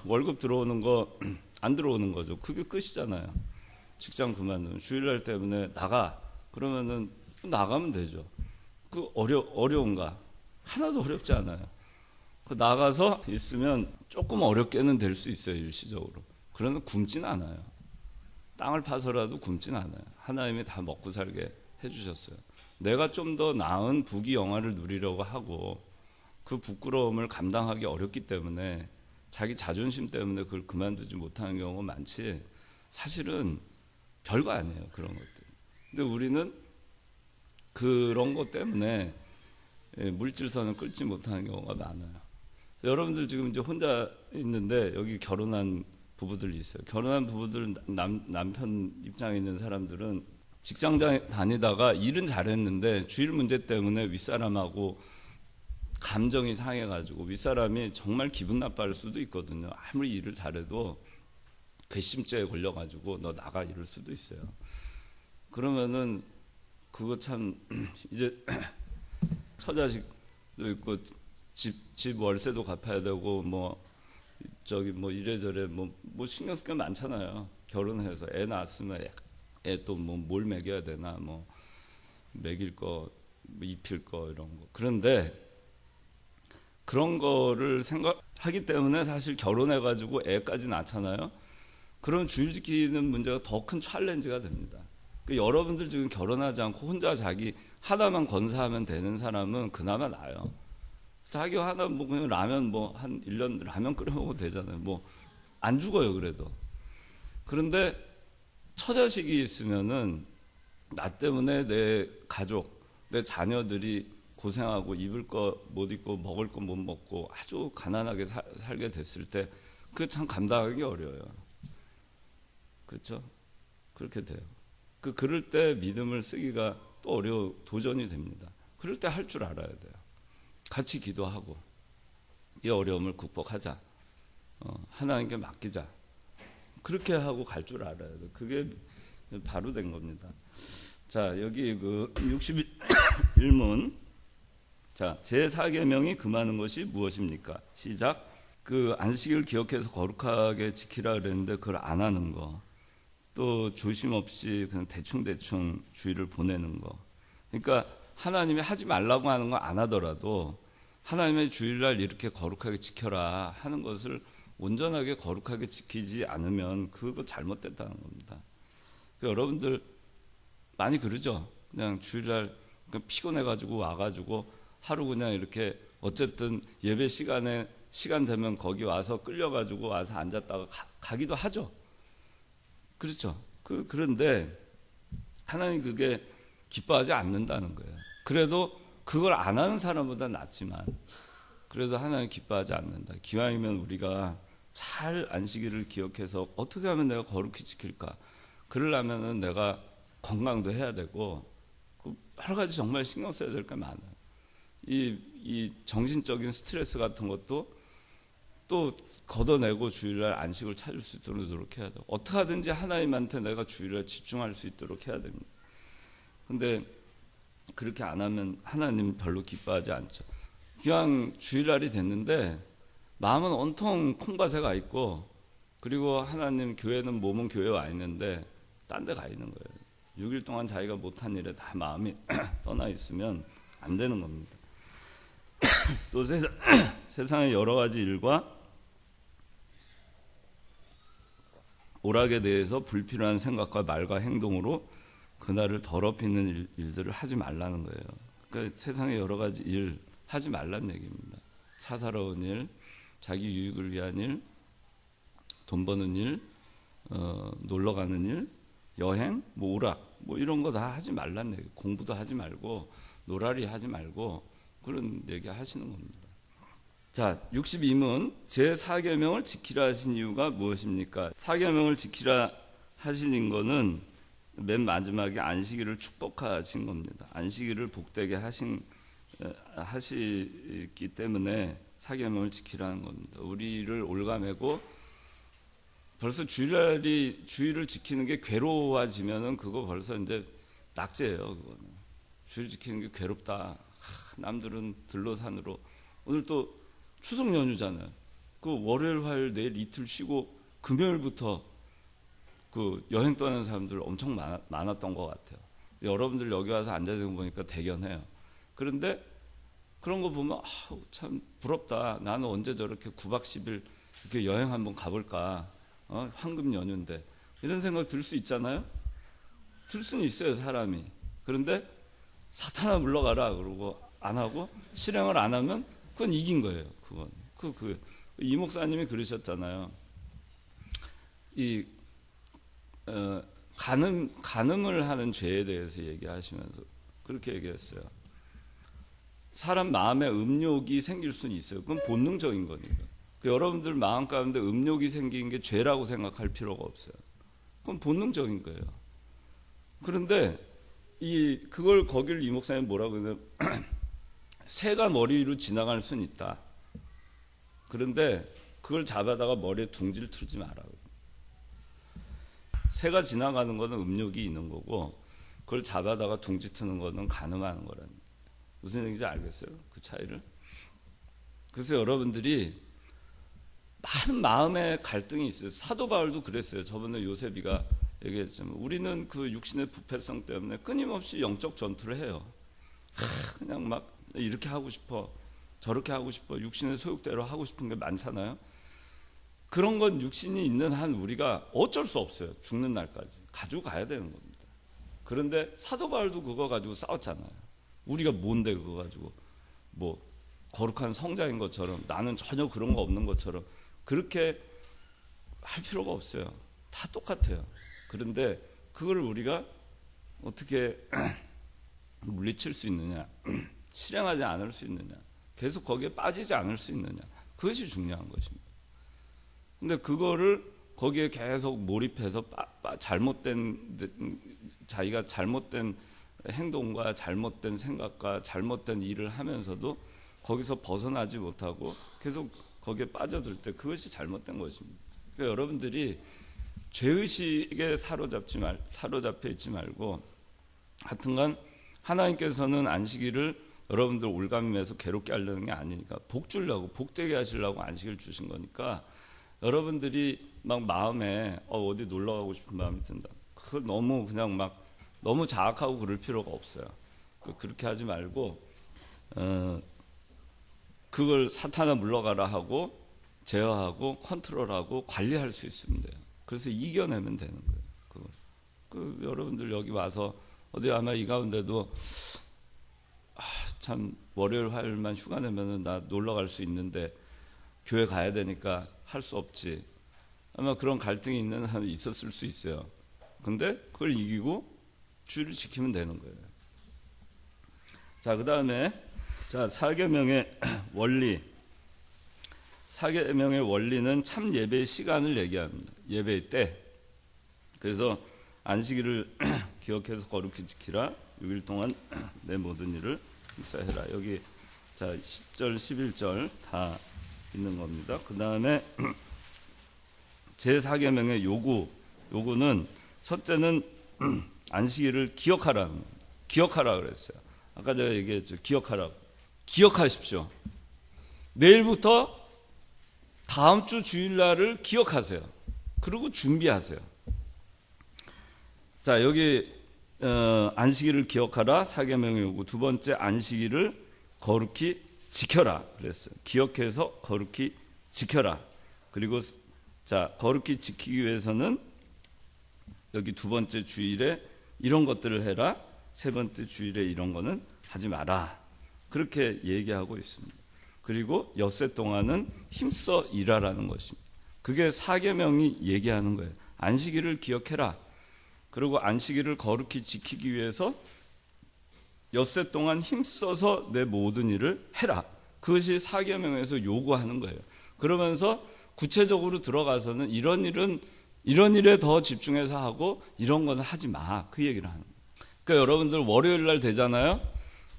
월급 들어오는 거 안 들어오는 거죠. 그게 끝이잖아요. 직장 그만두면 주일날 때문에 나가 그러면은 나가면 되죠. 그 어려운가? 하나도 어렵지 않아요. 그 나가서 있으면 조금 어렵게는 될 수 있어요. 일시적으로. 그러나 굶진 않아요. 땅을 파서라도 굶진 않아요. 하나님이 다 먹고 살게 해주셨어요. 내가 좀 더 나은 부귀 영화를 누리려고 하고 그 부끄러움을 감당하기 어렵기 때문에 자기 자존심 때문에 그걸 그만두지 못하는 경우가 많지 사실은 별거 아니에요. 그런 것들. 근데 우리는 그런 것 때문에 물질선을 끌지 못하는 경우가 많아요. 여러분들 지금 이제 혼자 있는데 여기 결혼한 부부들이 있어요. 결혼한 부부들 남편 입장에 있는 사람들은 직장 다니다가 일은 잘했는데 주일 문제 때문에 윗사람하고 감정이 상해가지고 윗사람이 정말 기분 나빠할 수도 있거든요. 아무리 일을 잘해도 괘씸죄에 걸려가지고 너 나가 이럴 수도 있어요. 그러면은 그거 참 이제 처자식도 있고 집 월세도 갚아야 되고 뭐 이래저래 뭐 신경 쓸 게 많잖아요. 결혼해서 애 낳았으면 애 또 뭐 뭘 먹여야 되나 뭐 먹일 거 입힐 거 이런 거. 그런데 그런 거를 생각하기 때문에 사실 결혼해가지고 애까지 낳잖아요. 그럼 주일 지키는 문제가 더 큰 챌린지가 됩니다. 여러분들 지금 결혼하지 않고 혼자 자기 하나만 건사하면 되는 사람은 그나마 나아요. 자기 하나 그냥 라면 한 1년 라면 끓여 먹어도 되잖아요. 안 죽어요 그래도. 그런데 처자식이 있으면은 나 때문에 내 가족, 내 자녀들이 고생하고 입을 거 못 입고 먹을 거 못 먹고 아주 가난하게 살게 됐을 때 그게 참 감당하기 어려워요. 그렇죠? 그렇게 돼요. 그럴 때 믿음을 쓰기가 또 도전이 됩니다. 그럴 때 할 줄 알아야 돼요. 같이 기도하고 이 어려움을 극복하자. 하나님께 맡기자. 그렇게 하고 갈 줄 알아야 돼요. 그게 바로 된 겁니다. 자, 여기 61문. 자, 제4계명이 금하는 것이 무엇입니까? 시작. 안식일을 기억해서 거룩하게 지키라 그랬는데 그걸 안 하는 거. 또 조심 없이 그냥 대충 주의를 보내는 거. 그러니까 하나님이 하지 말라고 하는 거 안 하더라도 하나님의 주일날 이렇게 거룩하게 지켜라 하는 것을 온전하게 거룩하게 지키지 않으면 그거 잘못됐다는 겁니다. 여러분들 많이 그러죠. 그냥 주일날 피곤해가지고 와가지고 하루 그냥 이렇게 어쨌든 예배 시간 되면 거기 와서 끌려가지고 와서 앉았다가 가기도 하죠. 그렇죠. 그런데 하나님 그게 기뻐하지 않는다는 거예요. 그래도 그걸 안 하는 사람보다 낫지만 그래도 하나님 기뻐하지 않는다. 기왕이면 우리가 잘 안식일을 기억해서 어떻게 하면 내가 거룩히 지킬까? 그러려면은 내가 건강도 해야 되고 여러 가지 정말 신경 써야 될 게 많아요. 이 정신적인 스트레스 같은 것도 또 걷어내고 주일날 안식을 찾을 수 있도록 노력해야 돼요. 어떻게 하든지 하나님한테 내가 주일날 집중할 수 있도록 해야 됩니다. 근데 그렇게 안 하면 하나님 별로 기뻐하지 않죠. 그냥 주일날이 됐는데 마음은 온통 콩밭에 가 있고 그리고 하나님 교회는 몸은 교회에 와 있는데 딴 데 가 있는 거예요. 6일 동안 자기가 못한 일에 다 마음이 떠나 있으면 안 되는 겁니다. 또 세상의 여러 가지 일과 오락에 대해서 불필요한 생각과 말과 행동으로 그날을 더럽히는 일들을 하지 말라는 거예요. 그러니까 세상에 여러 가지 일 하지 말라는 얘기입니다. 사사로운 일, 자기 유익을 위한 일, 돈 버는 일, 놀러 가는 일, 여행, 뭐 오락, 뭐 이런 거 다 하지 말라는 얘기. 공부도 하지 말고 놀아리 하지 말고 그런 얘기 하시는 겁니다. 자, 62문 제4계명을 지키라 하신 이유가 무엇입니까? 4계명을 지키라 하시는 거는 맨 마지막에 안식일을 축복하신 겁니다. 안식일을 복되게 하시기 때문에 4계명을 지키라는 겁니다. 우리를 올가매고 벌써 주일을 지키는 게 괴로워지면은 그거 벌써 이제 낙제예요. 그거는 주일 지키는 게 괴롭다. 남들은 들로 산으로. 오늘 또 추석 연휴잖아요. 그 월요일, 화요일, 내일 이틀 쉬고 금요일부터 그 여행 떠나는 사람들 엄청 많았던 것 같아요. 여러분들 여기 와서 앉아있는 거 보니까 대견해요. 그런데 그런 거 보면 참 부럽다. 나는 언제 저렇게 9박 10일 이렇게 여행 한번 가볼까. 황금 연휴인데 이런 생각 들 수 있잖아요. 들 수는 있어요, 사람이. 그런데 사탄아 물러가라 그러고 안 하고 실행을 안 하면 그건 이긴 거예요. 그건 이 목사님이 그러셨잖아요. 간음을 하는 죄에 대해서 얘기하시면서 그렇게 얘기했어요. 사람 마음에 음욕이 생길 수는 있어요. 그건 본능적인 거니까. 여러분들 마음 가운데 음욕이 생긴 게 죄라고 생각할 필요가 없어요. 그건 본능적인 거예요. 그런데 그걸 거길 이 목사님 뭐라고 그러냐면 새가 머리 위로 지나갈 수는 있다. 그런데 그걸 잡아다가 머리에 둥지를 틀지 마라. 새가 지나가는 거는 음욕이 있는 거고 그걸 잡아다가 둥지 트는 거는 간음하는 거라는. 무슨 얘기인지 알겠어요? 그 차이를. 그래서 여러분들이 많은 마음의 갈등이 있어요. 사도 바울도 그랬어요. 저번에 요셉이가 얘기했지만 우리는 그 육신의 부패성 때문에 끊임없이 영적 전투를 해요. 그냥 막 이렇게 하고 싶어, 저렇게 하고 싶어, 육신의 소욕대로 하고 싶은 게 많잖아요. 그런 건 육신이 있는 한 우리가 어쩔 수 없어요. 죽는 날까지 가지고 가야 되는 겁니다. 그런데 사도 바울도 그거 가지고 싸웠잖아요. 우리가 뭔데 그거 가지고 뭐 거룩한 성자인 것처럼 나는 전혀 그런 거 없는 것처럼 그렇게 할 필요가 없어요. 다 똑같아요. 그런데 그걸 우리가 어떻게 물리칠 수 있느냐, 실행하지 않을 수 있느냐, 계속 거기에 빠지지 않을 수 있느냐, 그것이 중요한 것입니다. 근데 그거를 거기에 계속 몰입해서 자기가 잘못된 행동과 잘못된 생각과 잘못된 일을 하면서도 거기서 벗어나지 못하고 계속 거기에 빠져들 때 그것이 잘못된 것입니다. 그러니까 여러분들이 죄의식에 사로잡혀 있지 말고 하여튼간 하나님께서는 안식일을 여러분들 올가매서 괴롭게 하려는 게 아니니까 복 주려고 복되게 하시려고 안식일 주신 거니까 여러분들이 막 마음에 어디 놀러 가고 싶은 마음이 든다. 그걸 너무 그냥 막 너무 자학하고 그럴 필요가 없어요. 그렇게 하지 말고 그걸 사탄아 물러가라 하고 제어하고 컨트롤하고 관리할 수 있으면 돼요. 그래서 이겨내면 되는 거예요. 여러분들 여기 와서 어디 아마 이 가운데도 참 월요일 화요일만 휴가 내면은 나 놀러 갈 수 있는데 교회 가야 되니까 할 수 없지. 아마 그런 갈등이 있는 사람이 있었을 수 있어요. 근데 그걸 이기고 주의를 지키면 되는 거예요. 자, 그 다음에 4계명의 원리. 4계명의 원리는 참 예배의 시간을 얘기합니다. 예배의 때. 그래서 안식일을 기억해서 거룩히 지키라. 6일 동안 내 모든 일을 묵상해라. 여기 10절 11절 다 있는 겁니다. 그 다음에 제4계명의 요구는 첫째는 안식일을 기억하라 그랬어요. 아까 제가 얘기했죠. 기억하라고. 기억하십시오. 내일부터 다음 주 주일날을 기억하세요. 그리고 준비하세요. 자, 여기 안식일을 기억하라 4계명의 요구. 두 번째, 안식일을 거룩히 지켜라 그랬어요. 기억해서 거룩히 지켜라. 그리고 거룩히 지키기 위해서는 여기 두 번째 주일에 이런 것들을 해라. 세 번째 주일에 이런 거는 하지 마라. 그렇게 얘기하고 있습니다. 그리고 엿새 동안은 힘써 일하라는 것입니다. 그게 사계명이 얘기하는 거예요. 안식일을 기억해라. 그리고 안식일을 거룩히 지키기 위해서 엿새 동안 힘써서 내 모든 일을 해라. 그것이 사계명에서 요구하는 거예요. 그러면서 구체적으로 들어가서는 이런 일에 더 집중해서 하고 이런 거는 하지 마. 그 얘기를 하는 거예요. 그러니까 여러분들 월요일 날 되잖아요.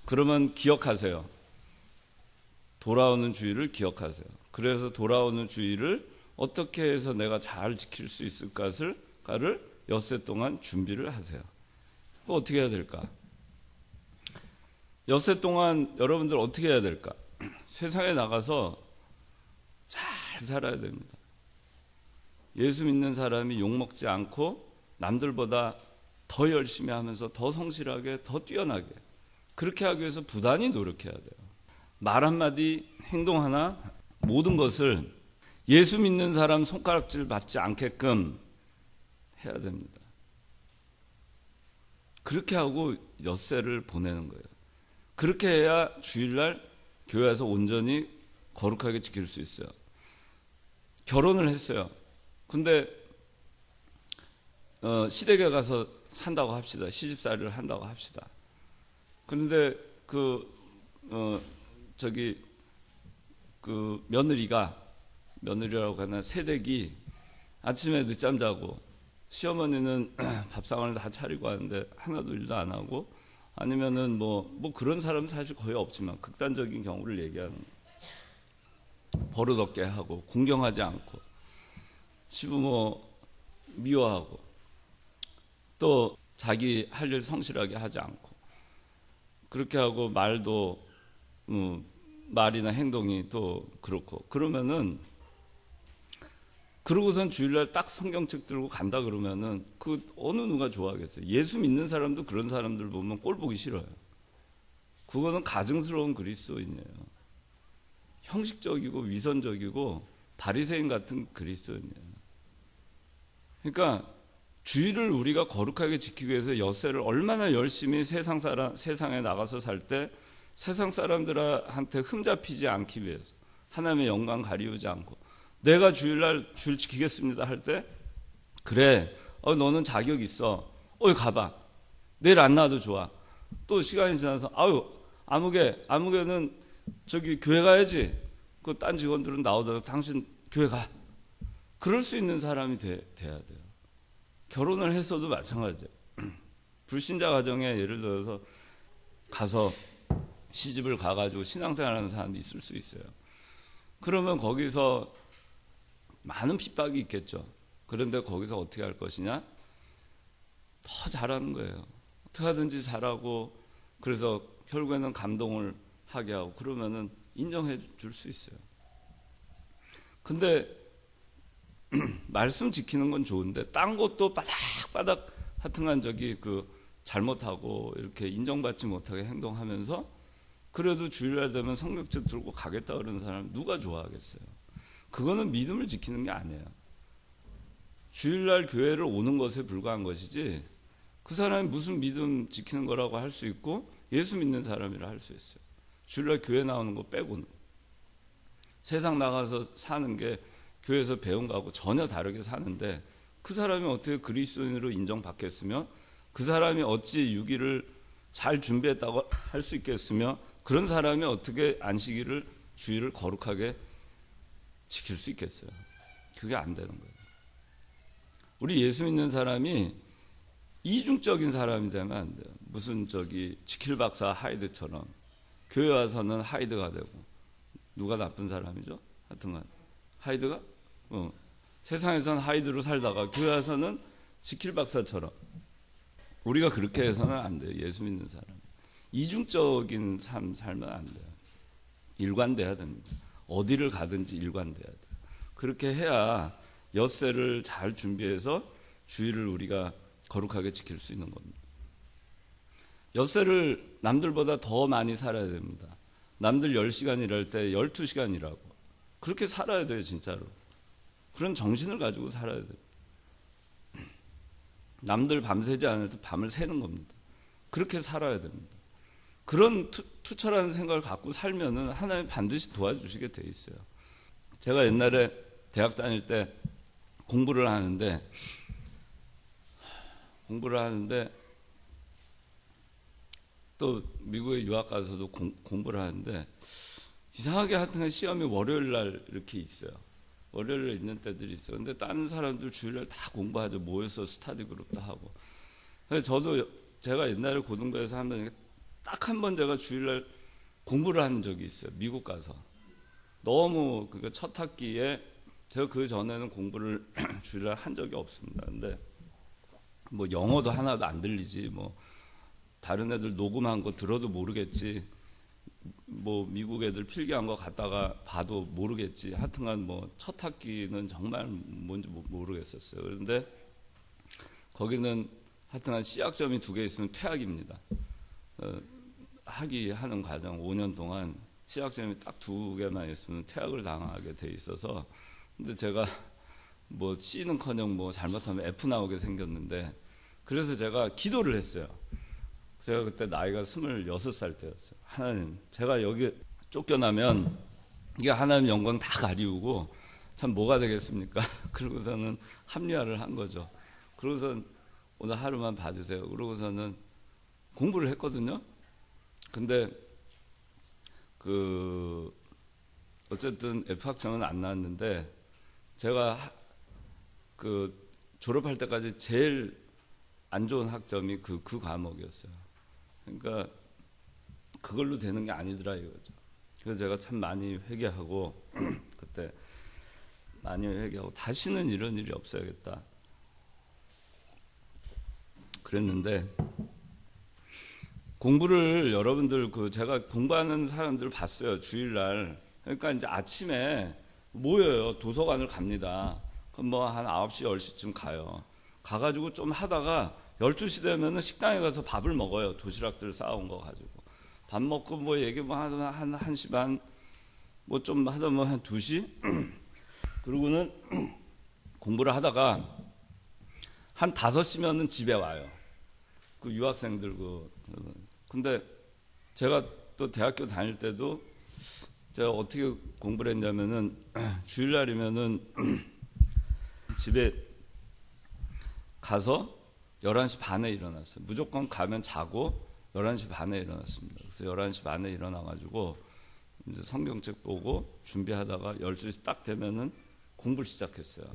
그러면 기억하세요. 돌아오는 주일을 기억하세요. 그래서 돌아오는 주일을 어떻게 해서 내가 잘 지킬 수 있을까를 엿새 동안 준비를 하세요. 그거 어떻게 해야 될까? 엿새 동안 여러분들 어떻게 해야 될까? 세상에 나가서 잘 살아야 됩니다. 예수 믿는 사람이 욕먹지 않고 남들보다 더 열심히 하면서 더 성실하게 더 뛰어나게 그렇게 하기 위해서 부단히 노력해야 돼요. 말 한마디 행동 하나 모든 것을 예수 믿는 사람 손가락질 받지 않게끔 해야 됩니다. 그렇게 하고 엿새를 보내는 거예요. 그렇게 해야 주일날 교회에서 온전히 거룩하게 지킬 수 있어요. 결혼을 했어요. 근데 시댁에 가서 산다고 합시다. 시집살이를 한다고 합시다. 그런데 며느리라고 하나 새댁이 아침에 늦잠 자고 시어머니는 밥상을 다 차리고 하는데 하나도 일도 안 하고 아니면은 뭐 그런 사람은 사실 거의 없지만 극단적인 경우를 얘기하는 버릇없게 하고 공경하지 않고 시부모 미워하고 또 자기 할 일 성실하게 하지 않고 그렇게 하고 말이나 행동이 또 그렇고 그러면은 그러고선 주일날 딱 성경책 들고 간다 그러면은 그 어느 누가 좋아하겠어요. 예수 믿는 사람도 그런 사람들 보면 꼴 보기 싫어요. 그거는 가증스러운 그리스도인이에요. 형식적이고 위선적이고 바리새인 같은 그리스도인이에요. 그러니까 주일을 우리가 거룩하게 지키기 위해서 엿새를 얼마나 열심히 세상에 나가서 살 때 세상 사람들한테 흠잡히지 않기 위해서 하나님의 영광 가리우지 않고 내가 주일날 주일 지키겠습니다 할 때 그래 너는 자격 있어 가봐 내일 안 나와도 좋아 또 시간이 지나서 아무개는 저기 교회 가야지 그 딴 직원들은 나오더라도 당신 교회 가 그럴 수 있는 사람이 돼야 돼요. 결혼을 했어도 마찬가지예요. 불신자 가정에 예를 들어서 가서 시집을 가가지고 신앙생활하는 사람이 있을 수 있어요. 그러면 거기서 많은 핍박이 있겠죠. 그런데 거기서 어떻게 할 것이냐? 더 잘하는 거예요. 어떻게 하든지 잘하고 그래서 결국에는 감동을 하게 하고 그러면은 인정해 줄 수 있어요. 근데 말씀 지키는 건 좋은데 딴 것도 바닥바닥 하여튼간 잘못하고 이렇게 인정받지 못하게 행동하면서 그래도 주일날 되면 성경책 들고 가겠다 그러는 사람 누가 좋아하겠어요? 그거는 믿음을 지키는 게 아니에요. 주일날 교회를 오는 것에 불과한 것이지 그 사람이 무슨 믿음 지키는 거라고 할 수 있고 예수 믿는 사람이라 할 수 있어요. 주일날 교회 나오는 거 빼고는 세상 나가서 사는 게 교회에서 배운 거하고 전혀 다르게 사는데 그 사람이 어떻게 그리스도인으로 인정받겠으며 그 사람이 어찌 유기를 잘 준비했다고 할 수 있겠으며 그런 사람이 어떻게 안식일을 주일을 거룩하게 지킬 수 있겠어요. 그게 안 되는 거예요. 우리 예수 믿는 사람이 이중적인 사람이 되면 안 돼요. 무슨 지킬 박사 하이드처럼 교회 와서는 하이드가 되고 누가 나쁜 사람이죠? 하여튼간 하이드가 세상에서는 하이드로 살다가 교회 와서는 지킬 박사처럼 우리가 그렇게 해서는 안 돼요. 예수 믿는 사람 이중적인 삶 살면 안 돼요. 일관돼야 됩니다. 어디를 가든지 일관돼야 돼요. 그렇게 해야 엿새를 잘 준비해서 주일을 우리가 거룩하게 지킬 수 있는 겁니다. 엿새를 남들보다 더 많이 살아야 됩니다. 남들 10시간 일할 때 12시간 일하고 그렇게 살아야 돼요. 진짜로. 그런 정신을 가지고 살아야 돼요. 남들 밤새지 않아도 밤을 새는 겁니다. 그렇게 살아야 됩니다. 그런 투철한 생각을 갖고 살면은 하나님 반드시 도와주시게 돼 있어요. 제가 옛날에 대학 다닐 때 공부를 하는데 또 미국에 유학 가서도 공부를 하는데 이상하게 하여튼 시험이 월요일 날 이렇게 있어요. 월요일에 있는 때들이 있어요. 근데 다른 사람들 주일날 다 공부하죠. 모여서 스터디 그룹도 하고. 그래서 저도 제가 옛날에 고등부에서 하면 딱 한 번 제가 주일날 공부를 한 적이 있어요. 미국 가서. 너무 첫 학기에 제가 그 전에는 공부를 주일날 한 적이 없습니다. 근데 뭐 영어도 하나도 안 들리지, 뭐 다른 애들 녹음한 거 들어도 모르겠지, 뭐 미국 애들 필기한 거 갖다가 봐도 모르겠지. 하여튼간 뭐 첫 학기는 정말 뭔지 모르겠었어요. 그런데 거기는 하여튼간 C학점이 2개 있으면 퇴학입니다. 하는 과정 5년 동안 C학점이 딱 2개만 있으면 퇴학을 당하게 돼 있어서, 근데 제가 뭐 C는커녕 뭐 잘못하면 F 나오게 생겼는데, 그래서 제가 기도를 했어요. 제가 그때 나이가 26살 때였어요. 하나님, 제가 여기 쫓겨나면 이게 하나님 영광 다 가리우고 참 뭐가 되겠습니까? 그러고서는 합리화를 한 거죠. 그러고선 오늘 하루만 봐주세요. 그러고서는 공부를 했거든요. 근데 어쨌든 F학점은 안 나왔는데, 제가 졸업할 때까지 제일 안 좋은 학점이 그 과목이었어요. 그러니까 그걸로 되는 게 아니더라 이거죠. 그래서 제가 참 많이 회개하고 그때 많이 회개하고 다시는 이런 일이 없어야겠다 그랬는데, 공부를 여러분들 제가 공부하는 사람들을 봤어요. 주일날. 그러니까 이제 아침에 모여요. 도서관을 갑니다. 그럼 뭐 한 9시 10시쯤 가요. 가가지고 좀 하다가 12시 되면은 식당에 가서 밥을 먹어요. 도시락들 싸온 거 가지고 밥 먹고 뭐 얘기 뭐 하다 한 1시 반 뭐 좀 하다 뭐 한 2시 그러고는 공부를 하다가 한 5시면은 집에 와요. 그 유학생들 근데 제가 또 대학교 다닐 때도 제가 어떻게 공부를 했냐면은 주일날이면은 집에 가서 11시 반에 일어났어요. 무조건 가면 자고 11시 반에 일어났습니다. 그래서 11시 반에 일어나가지고 이제 성경책 보고 준비하다가 12시 딱 되면은 공부를 시작했어요.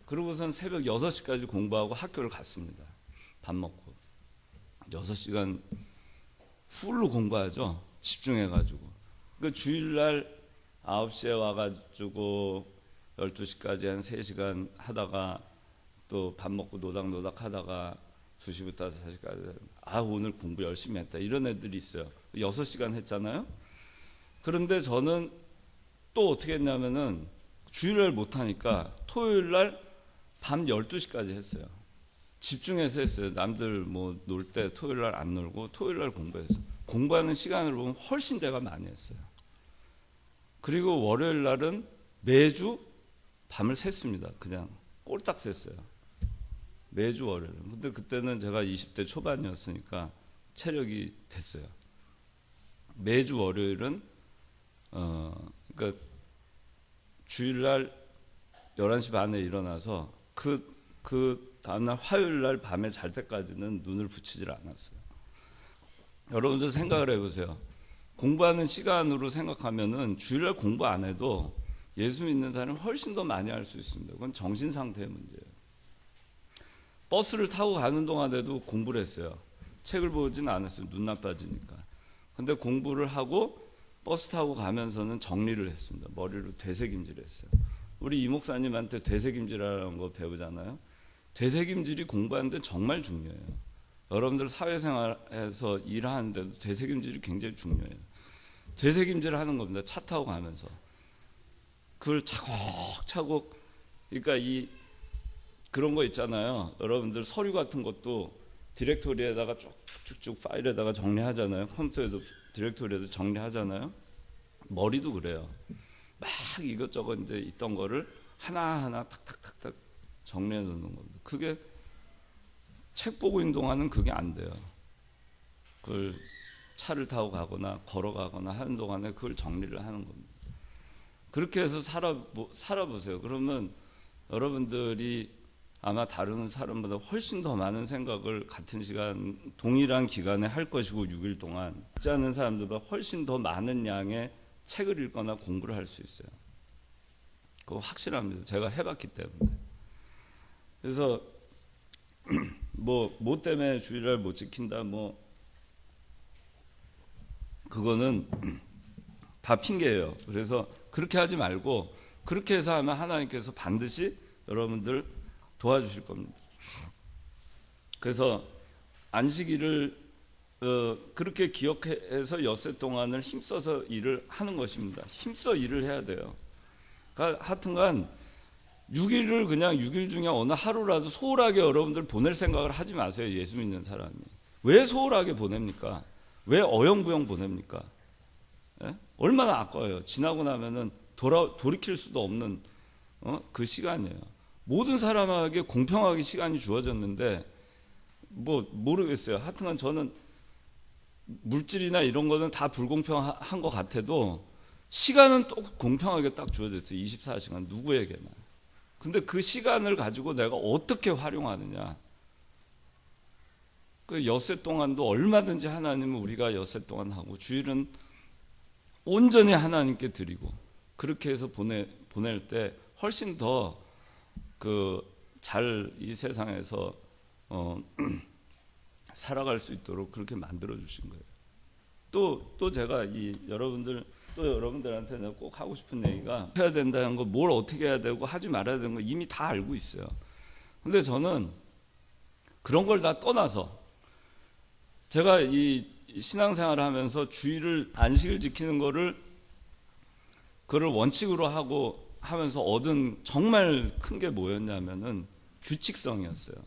그러고선 새벽 6시까지 공부하고 학교를 갔습니다. 밥 먹고 6시간 풀로 공부하죠. 집중해가지고. 그러니까 주일날 9시에 와가지고 12시까지 한 3시간 하다가 또 밥 먹고 노닥노닥 하다가 2시부터 4시까지 오늘 공부 열심히 했다 이런 애들이 있어요. 6시간 했잖아요. 그런데 저는 또 어떻게 했냐면은 주일날 못하니까 토요일날 밤 12시까지 했어요. 집중해서 했어요. 남들 뭐 놀 때 토요일날 안 놀고 토요일날 공부했어요. 공부하는 시간을 보면 훨씬 제가 많이 했어요. 그리고 월요일날은 매주 밤을 샜습니다. 그냥 꼴딱 샜어요. 매주 월요일. 근데 그때는 제가 20대 초반이었으니까 체력이 됐어요. 매주 월요일은 그러니까 주일날 11시 반에 일어나서 그 다음날 화요일날 밤에 잘 때까지는 눈을 붙이질 않았어요. 여러분들 생각을 해보세요. 공부하는 시간으로 생각하면은 주일날 공부 안 해도 예수 믿는 사람은 훨씬 더 많이 할 수 있습니다. 그건 정신 상태의 문제예요. 버스를 타고 가는 동안에도 공부를 했어요. 책을 보진 않았어요. 눈 나빠지니까. 근데 공부를 하고 버스 타고 가면서는 정리를 했습니다. 머리로 되새김질을 했어요. 우리 이 목사님한테 되새김질이라는 거 배우잖아요. 되새김질이 공부하는데 정말 중요해요. 여러분들 사회생활에서 일하는데도 되새김질이 굉장히 중요해요. 되새김질을 하는 겁니다. 차 타고 가면서. 그걸 차곡차곡, 그러니까 그런 거 있잖아요. 여러분들 서류 같은 것도 디렉토리에다가 쭉쭉쭉 파일에다가 정리하잖아요. 컴퓨터에도 디렉토리에도 정리하잖아요. 머리도 그래요. 막 이것저것 이제 있던 거를 하나하나 탁탁탁탁 정리해 놓는 겁니다. 그게 책 보고 있는 동안은 그게 안 돼요. 그걸 차를 타고 가거나 걸어가거나 하는 동안에 그걸 정리를 하는 겁니다. 그렇게 해서 살아보세요. 그러면 여러분들이 아마 다른 사람보다 훨씬 더 많은 생각을 같은 시간, 동일한 기간에 할 것이고 6일 동안 읽지 않는 사람들보다 훨씬 더 많은 양의 책을 읽거나 공부를 할 수 있어요. 그거 확실합니다. 제가 해봤기 때문에. 그래서 뭐 때문에 주일날 못 지킨다, 그거는 다 핑계예요. 그래서 그렇게 하지 말고 그렇게 해서 하면 하나님께서 반드시 여러분들 도와주실 겁니다. 그래서 안식일을 그렇게 기억해서 엿새 동안을 힘써서 일을 하는 것입니다. 힘써 일을 해야 돼요. 그러니까 하여튼간 6일을 그냥 6일 중에 어느 하루라도 소홀하게 여러분들 보낼 생각을 하지 마세요. 예수 믿는 사람이. 왜 소홀하게 보냅니까? 왜 어영부영 보냅니까? 예? 얼마나 아까워요. 지나고 나면은 돌이킬 수도 없는 그 시간이에요. 모든 사람에게 공평하게 시간이 주어졌는데 모르겠어요. 하여튼간 저는 물질이나 이런 거는 다 불공평한 것 같아도 시간은 또 공평하게 딱 주어졌어요. 24시간 누구에게나. 근데 그 시간을 가지고 내가 어떻게 활용하느냐. 그 엿새 동안도 얼마든지 하나님은 우리가 엿새 동안 하고 주일은 온전히 하나님께 드리고 그렇게 해서 보낼 때 훨씬 더 잘 이 세상에서 살아갈 수 있도록 그렇게 만들어 주신 거예요. 또 제가 여러분들한테 내가 꼭 하고 싶은 얘기가 해야 된다는 거, 뭘 어떻게 해야 되고 하지 말아야 되는 거 이미 다 알고 있어요. 근데 저는 그런 걸 다 떠나서 제가 이 신앙생활을 하면서 주일을 안식을 지키는 그거를 원칙으로 하면서 얻은 정말 큰 게 뭐였냐면은 규칙성이었어요.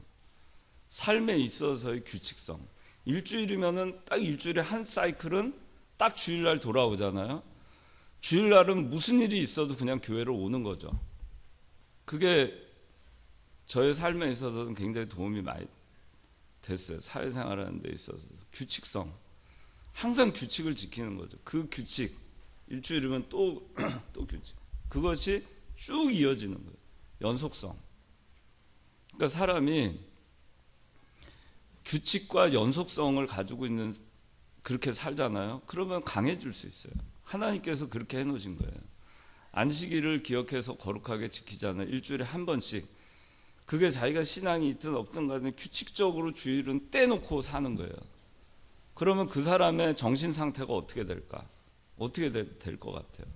삶에 있어서의 규칙성. 일주일이면은 딱 일주일에 한 사이클은 딱 주일날 돌아오잖아요. 주일날은 무슨 일이 있어도 그냥 교회로 오는 거죠. 그게 저의 삶에 있어서는 굉장히 도움이 많이 됐어요. 사회생활하는 데 있어서. 규칙성. 항상 규칙을 지키는 거죠. 그 규칙. 일주일이면 또 규칙. 그것이 쭉 이어지는 거예요. 연속성. 그러니까 사람이 규칙과 연속성을 가지고 있는 그렇게 살잖아요. 그러면 강해질 수 있어요. 하나님께서 그렇게 해놓으신 거예요. 안식일을 기억해서 거룩하게 지키잖아요. 일주일에 한 번씩. 그게 자기가 신앙이 있든 없든 간에 규칙적으로 주일은 떼놓고 사는 거예요. 그러면 그 사람의 정신 상태가 어떻게 될까? 어떻게 될 것 같아요?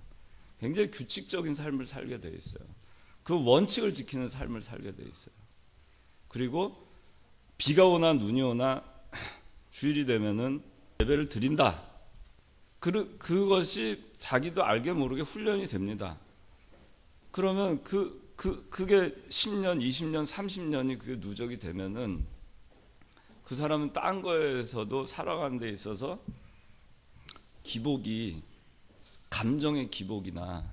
굉장히 규칙적인 삶을 살게 돼 있어요. 그 원칙을 지키는 삶을 살게 돼 있어요. 그리고 비가 오나 눈이 오나 주일이 되면은 예배를 드린다. 그것이 자기도 알게 모르게 훈련이 됩니다. 그러면 그게 10년, 20년, 30년이 그게 누적이 되면은 그 사람은 딴 거에서도 살아가는 데 있어서 기복이, 감정의 기복이나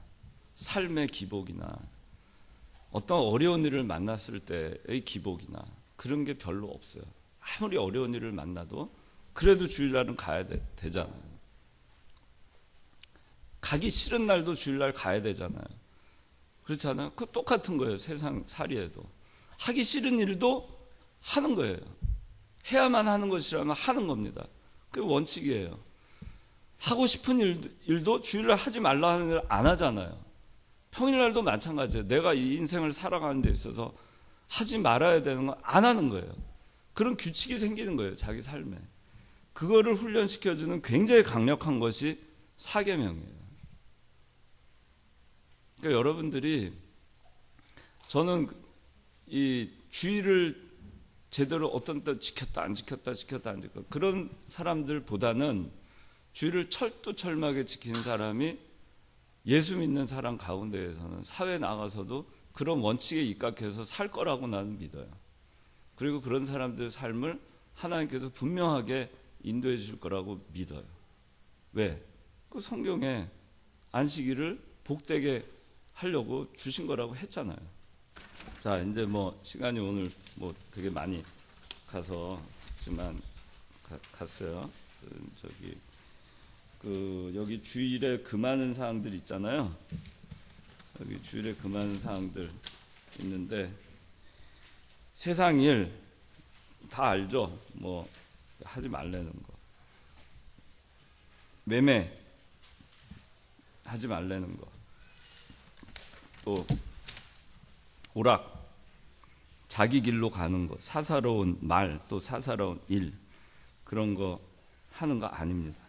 삶의 기복이나 어떤 어려운 일을 만났을 때의 기복이나 그런 게 별로 없어요. 아무리 어려운 일을 만나도 그래도 주일날은 가야 되잖아요. 가기 싫은 날도 주일날 가야 되잖아요. 그렇지 않아요? 그 똑같은 거예요. 세상 살이에도. 하기 싫은 일도 하는 거예요. 해야만 하는 것이라면 하는 겁니다. 그게 원칙이에요. 하고 싶은 일도 주일날 하지 말라 하는 일을 안 하잖아요. 평일날도 마찬가지예요. 내가 이 인생을 살아가는 데 있어서 하지 말아야 되는 건 안 하는 거예요. 그런 규칙이 생기는 거예요. 자기 삶에. 그거를 훈련시켜주는 굉장히 강력한 것이 사계명이에요. 그러니까 여러분들이, 저는 이 주일을 제대로 어떤 때 지켰다 안 지켰다 그런 사람들보다는 주일을 철두철미하게 지키는 사람이 예수 믿는 사람 가운데에서는 사회에 나가서도 그런 원칙에 입각해서 살 거라고 나는 믿어요. 그리고 그런 사람들의 삶을 하나님께서 분명하게 인도해 주실 거라고 믿어요. 왜? 그 성경에 안식일을 복되게 하려고 주신 거라고 했잖아요. 자, 이제 시간이 오늘 되게 많이 갔어요. 여기 주일에 금하는 사항들 있잖아요. 여기 주일에 금하는 사항들 있는데 세상 일 다 알죠. 뭐 하지 말라는 거, 매매 하지 말라는 거, 또 오락, 자기 길로 가는 거, 사사로운 말, 또 사사로운 일, 그런 거 하는 거 아닙니다.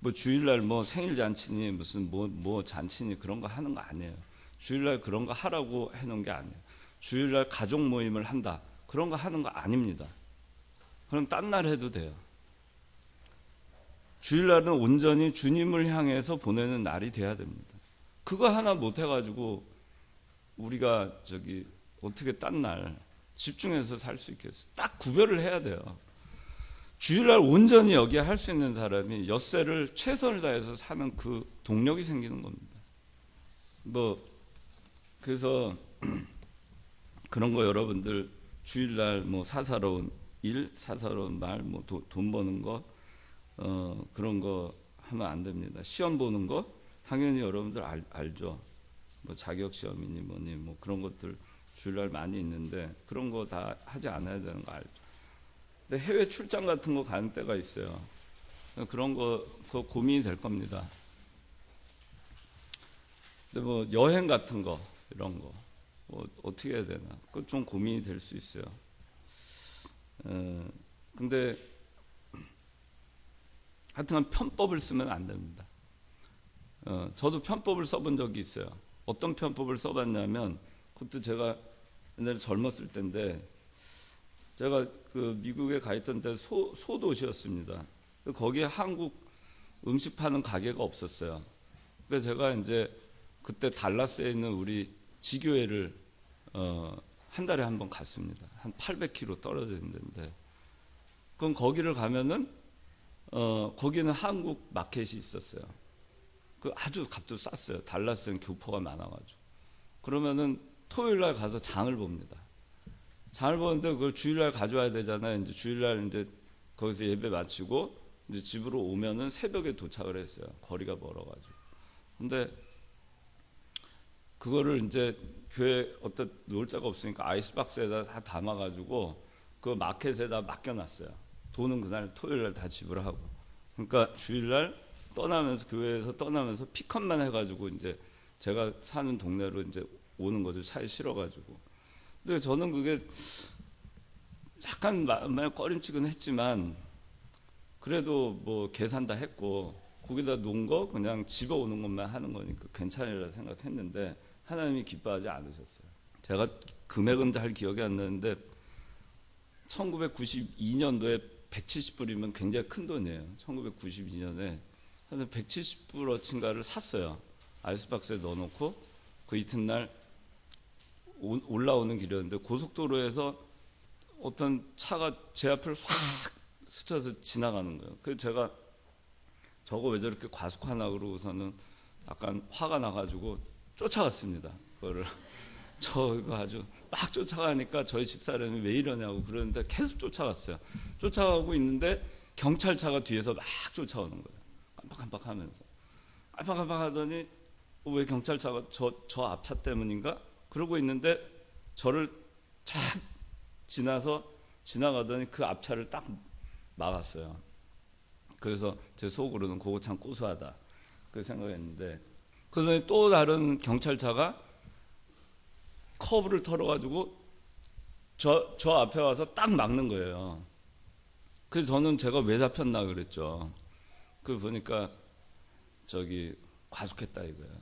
뭐 주일날 뭐 생일 잔치니 무슨 뭐 잔치니 그런 거 하는 거 아니에요. 주일날 그런 거 하라고 해놓은 게 아니에요. 주일날 가족 모임을 한다, 그런 거 하는 거 아닙니다. 그럼 딴 날 해도 돼요. 주일날은 온전히 주님을 향해서 보내는 날이 돼야 됩니다. 그거 하나 못 해가지고 우리가 어떻게 딴 날 집중해서 살 수 있겠어요? 딱 구별을 해야 돼요. 주일날 온전히 여기에 할 수 있는 사람이 엿새를 최선을 다해서 사는 그 동력이 생기는 겁니다. 그래서 그런 거 여러분들 주일날 뭐 사사로운 일, 사사로운 말, 뭐 돈 버는 거, 그런 거 하면 안 됩니다. 시험 보는 거 당연히 여러분들 알죠. 뭐 자격 시험이니 뭐니 뭐 그런 것들 주일날 많이 있는데 그런 거 다 하지 않아야 되는 거 알죠. 근데 해외 출장 같은 거 가는 때가 있어요. 그런 거 그거 고민이 될 겁니다. 근데 뭐 여행 같은 거 이런 거 뭐 어떻게 해야 되나, 그거 좀 고민이 될 수 있어요. 근데 하여튼 편법을 쓰면 안 됩니다. 저도 편법을 써본 적이 있어요. 어떤 편법을 써봤냐면, 그것도 제가 옛날에 젊었을 때인데, 제가 그 미국에 가 있던 때 소도시였습니다. 거기에 한국 음식 파는 가게가 없었어요. 그래서 제가 이제 그때 달라스에 있는 우리 지교회를 한 달에 한 번 갔습니다. 한 800km 떨어져 있는 데인데, 그럼 거기를 가면은 거기는 한국 마켓이 있었어요. 그 아주 값도 쌌어요. 달라스는 교포가 많아가지고. 그러면은 토요일 날 가서 장을 봅니다. 장을 보는데 그걸 주일날 가져와야 되잖아요. 이제 주일날 이제 거기서 예배 마치고 이제 집으로 오면은 새벽에 도착을 했어요. 거리가 멀어가지고. 근데 그거를 이제 교회 어떤 놓을 데가 없으니까 아이스박스에다 다 담아가지고 그 마켓에다 맡겨놨어요. 돈은 그날 토요일날 다 지불하고. 그러니까 주일날 떠나면서, 교회에서 떠나면서 픽업만 해가지고 이제 제가 사는 동네로 이제 오는 거죠. 차에 실어가지고. 근데 저는 그게 약간 마음에 꺼림칙은 그래도 뭐 계산 다 했고 거기다 놓은 거 그냥 집어오는 것만 하는 거니까 괜찮으리라 생각했는데 하나님이 기뻐하지 않으셨어요. 제가 금액은 잘 기억이 안 나는데 1992년도에 170불이면 굉장히 큰 돈이에요. 1992년에 그래서 170불어치인가를 샀어요. 아이스박스에 넣어놓고 그 이튿날 올라오는 길이었는데 고속도로에서 어떤 차가 제 앞을 확 스쳐서 지나가는 거예요. 그래서 제가 저거 왜 저렇게 과속하나 그러고서는 약간 화가 나가지고 쫓아갔습니다. 그거를 저거 아주 막 쫓아가니까 저희 집사람이 왜 이러냐고 그러는데 계속 쫓아갔어요. 쫓아가고 있는데 경찰차가 뒤에서 막 쫓아오는 거예요. 깜빡깜빡하면서 깜빡깜빡 하더니 왜 경찰차가 저 앞차 때문인가? 그러고 있는데 저를 쫙 지나가더니 그 앞차를 딱 막았어요. 그래서 제 속으로는 그거 참 고소하다 그 생각했는데, 그래서 또 다른 경찰차가 커브를 털어가지고 저 앞에 와서 딱 막는 거예요. 그래서 저는 제가 왜 잡혔나 그랬죠. 그 보니까 과속했다 이거예요.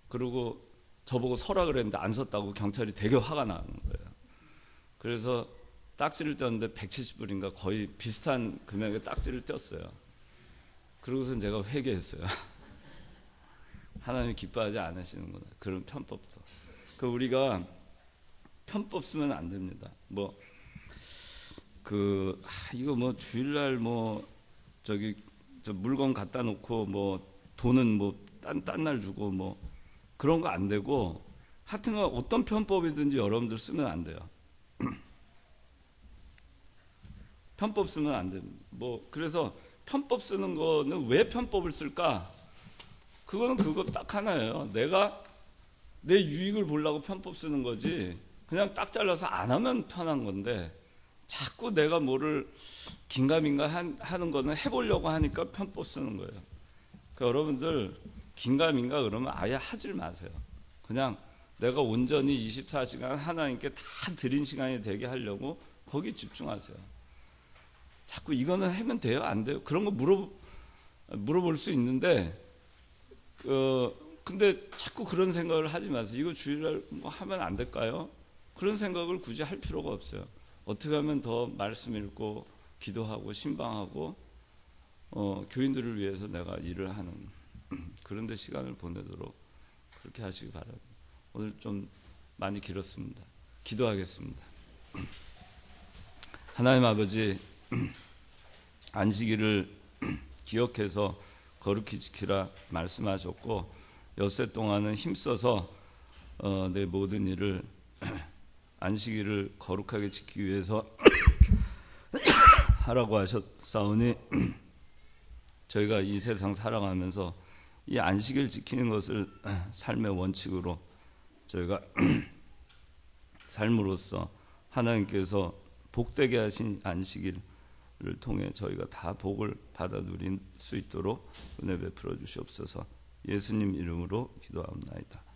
그리고 저보고 서라 그랬는데 안 섰다고 경찰이 되게 화가 나는 거예요. 그래서 딱지를 떼었는데 170불인가 거의 비슷한 금액의 딱지를 떼었어요. 그러고선 제가 회개했어요. 하나님이 기뻐하지 않으시는구나. 그런 편법도. 우리가 편법 쓰면 안 됩니다. 이거 뭐 주일날 저 물건 갖다 놓고 돈은 딴 날 주고 그런 거 안 되고, 하여튼 어떤 편법이든지 여러분들 쓰면 안 돼요. 편법 쓰면 안 됩니다. 그래서 편법 쓰는 거는 왜 편법을 쓸까? 그거는 그거 딱 하나예요. 내가 내 유익을 보려고 편법 쓰는 거지, 그냥 딱 잘라서 안 하면 편한 건데, 자꾸 내가 뭐를 긴가민가 하는 거는 해보려고 하니까 편법 쓰는 거예요. 그러니까 여러분들 긴가민가 그러면 아예 하질 마세요. 그냥 내가 온전히 24시간 하나님께 다 드린 시간이 되게 하려고 거기 집중하세요. 자꾸 이거는 하면 돼요? 안 돼요? 그런 거 물어볼 수 있는데, 근데 자꾸 그런 생각을 하지 마세요. 이거 주일날 뭐 하면 안 될까요? 그런 생각을 굳이 할 필요가 없어요. 어떻게 하면 더 말씀 읽고 기도하고 신방하고 교인들을 위해서 내가 일을 하는 그런 데 시간을 보내도록 그렇게 하시기 바랍니다. 오늘 좀 많이 길었습니다. 기도하겠습니다. 하나님 아버지, 안식일을 기억해서 거룩히 지키라 말씀하셨고, 엿새 동안은 힘써서 내 모든 일을 안식일을 거룩하게 지키기 위해서 하라고 하셨사오니, 저희가 이 세상 살아가면서 이 안식일 지키는 것을 삶의 원칙으로 저희가 삶으로써 하나님께서 복되게 하신 안식일을 통해 저희가 다 복을 받아 누릴 수 있도록 은혜 베풀어 주시옵소서. 예수님 이름으로 기도하옵나이다.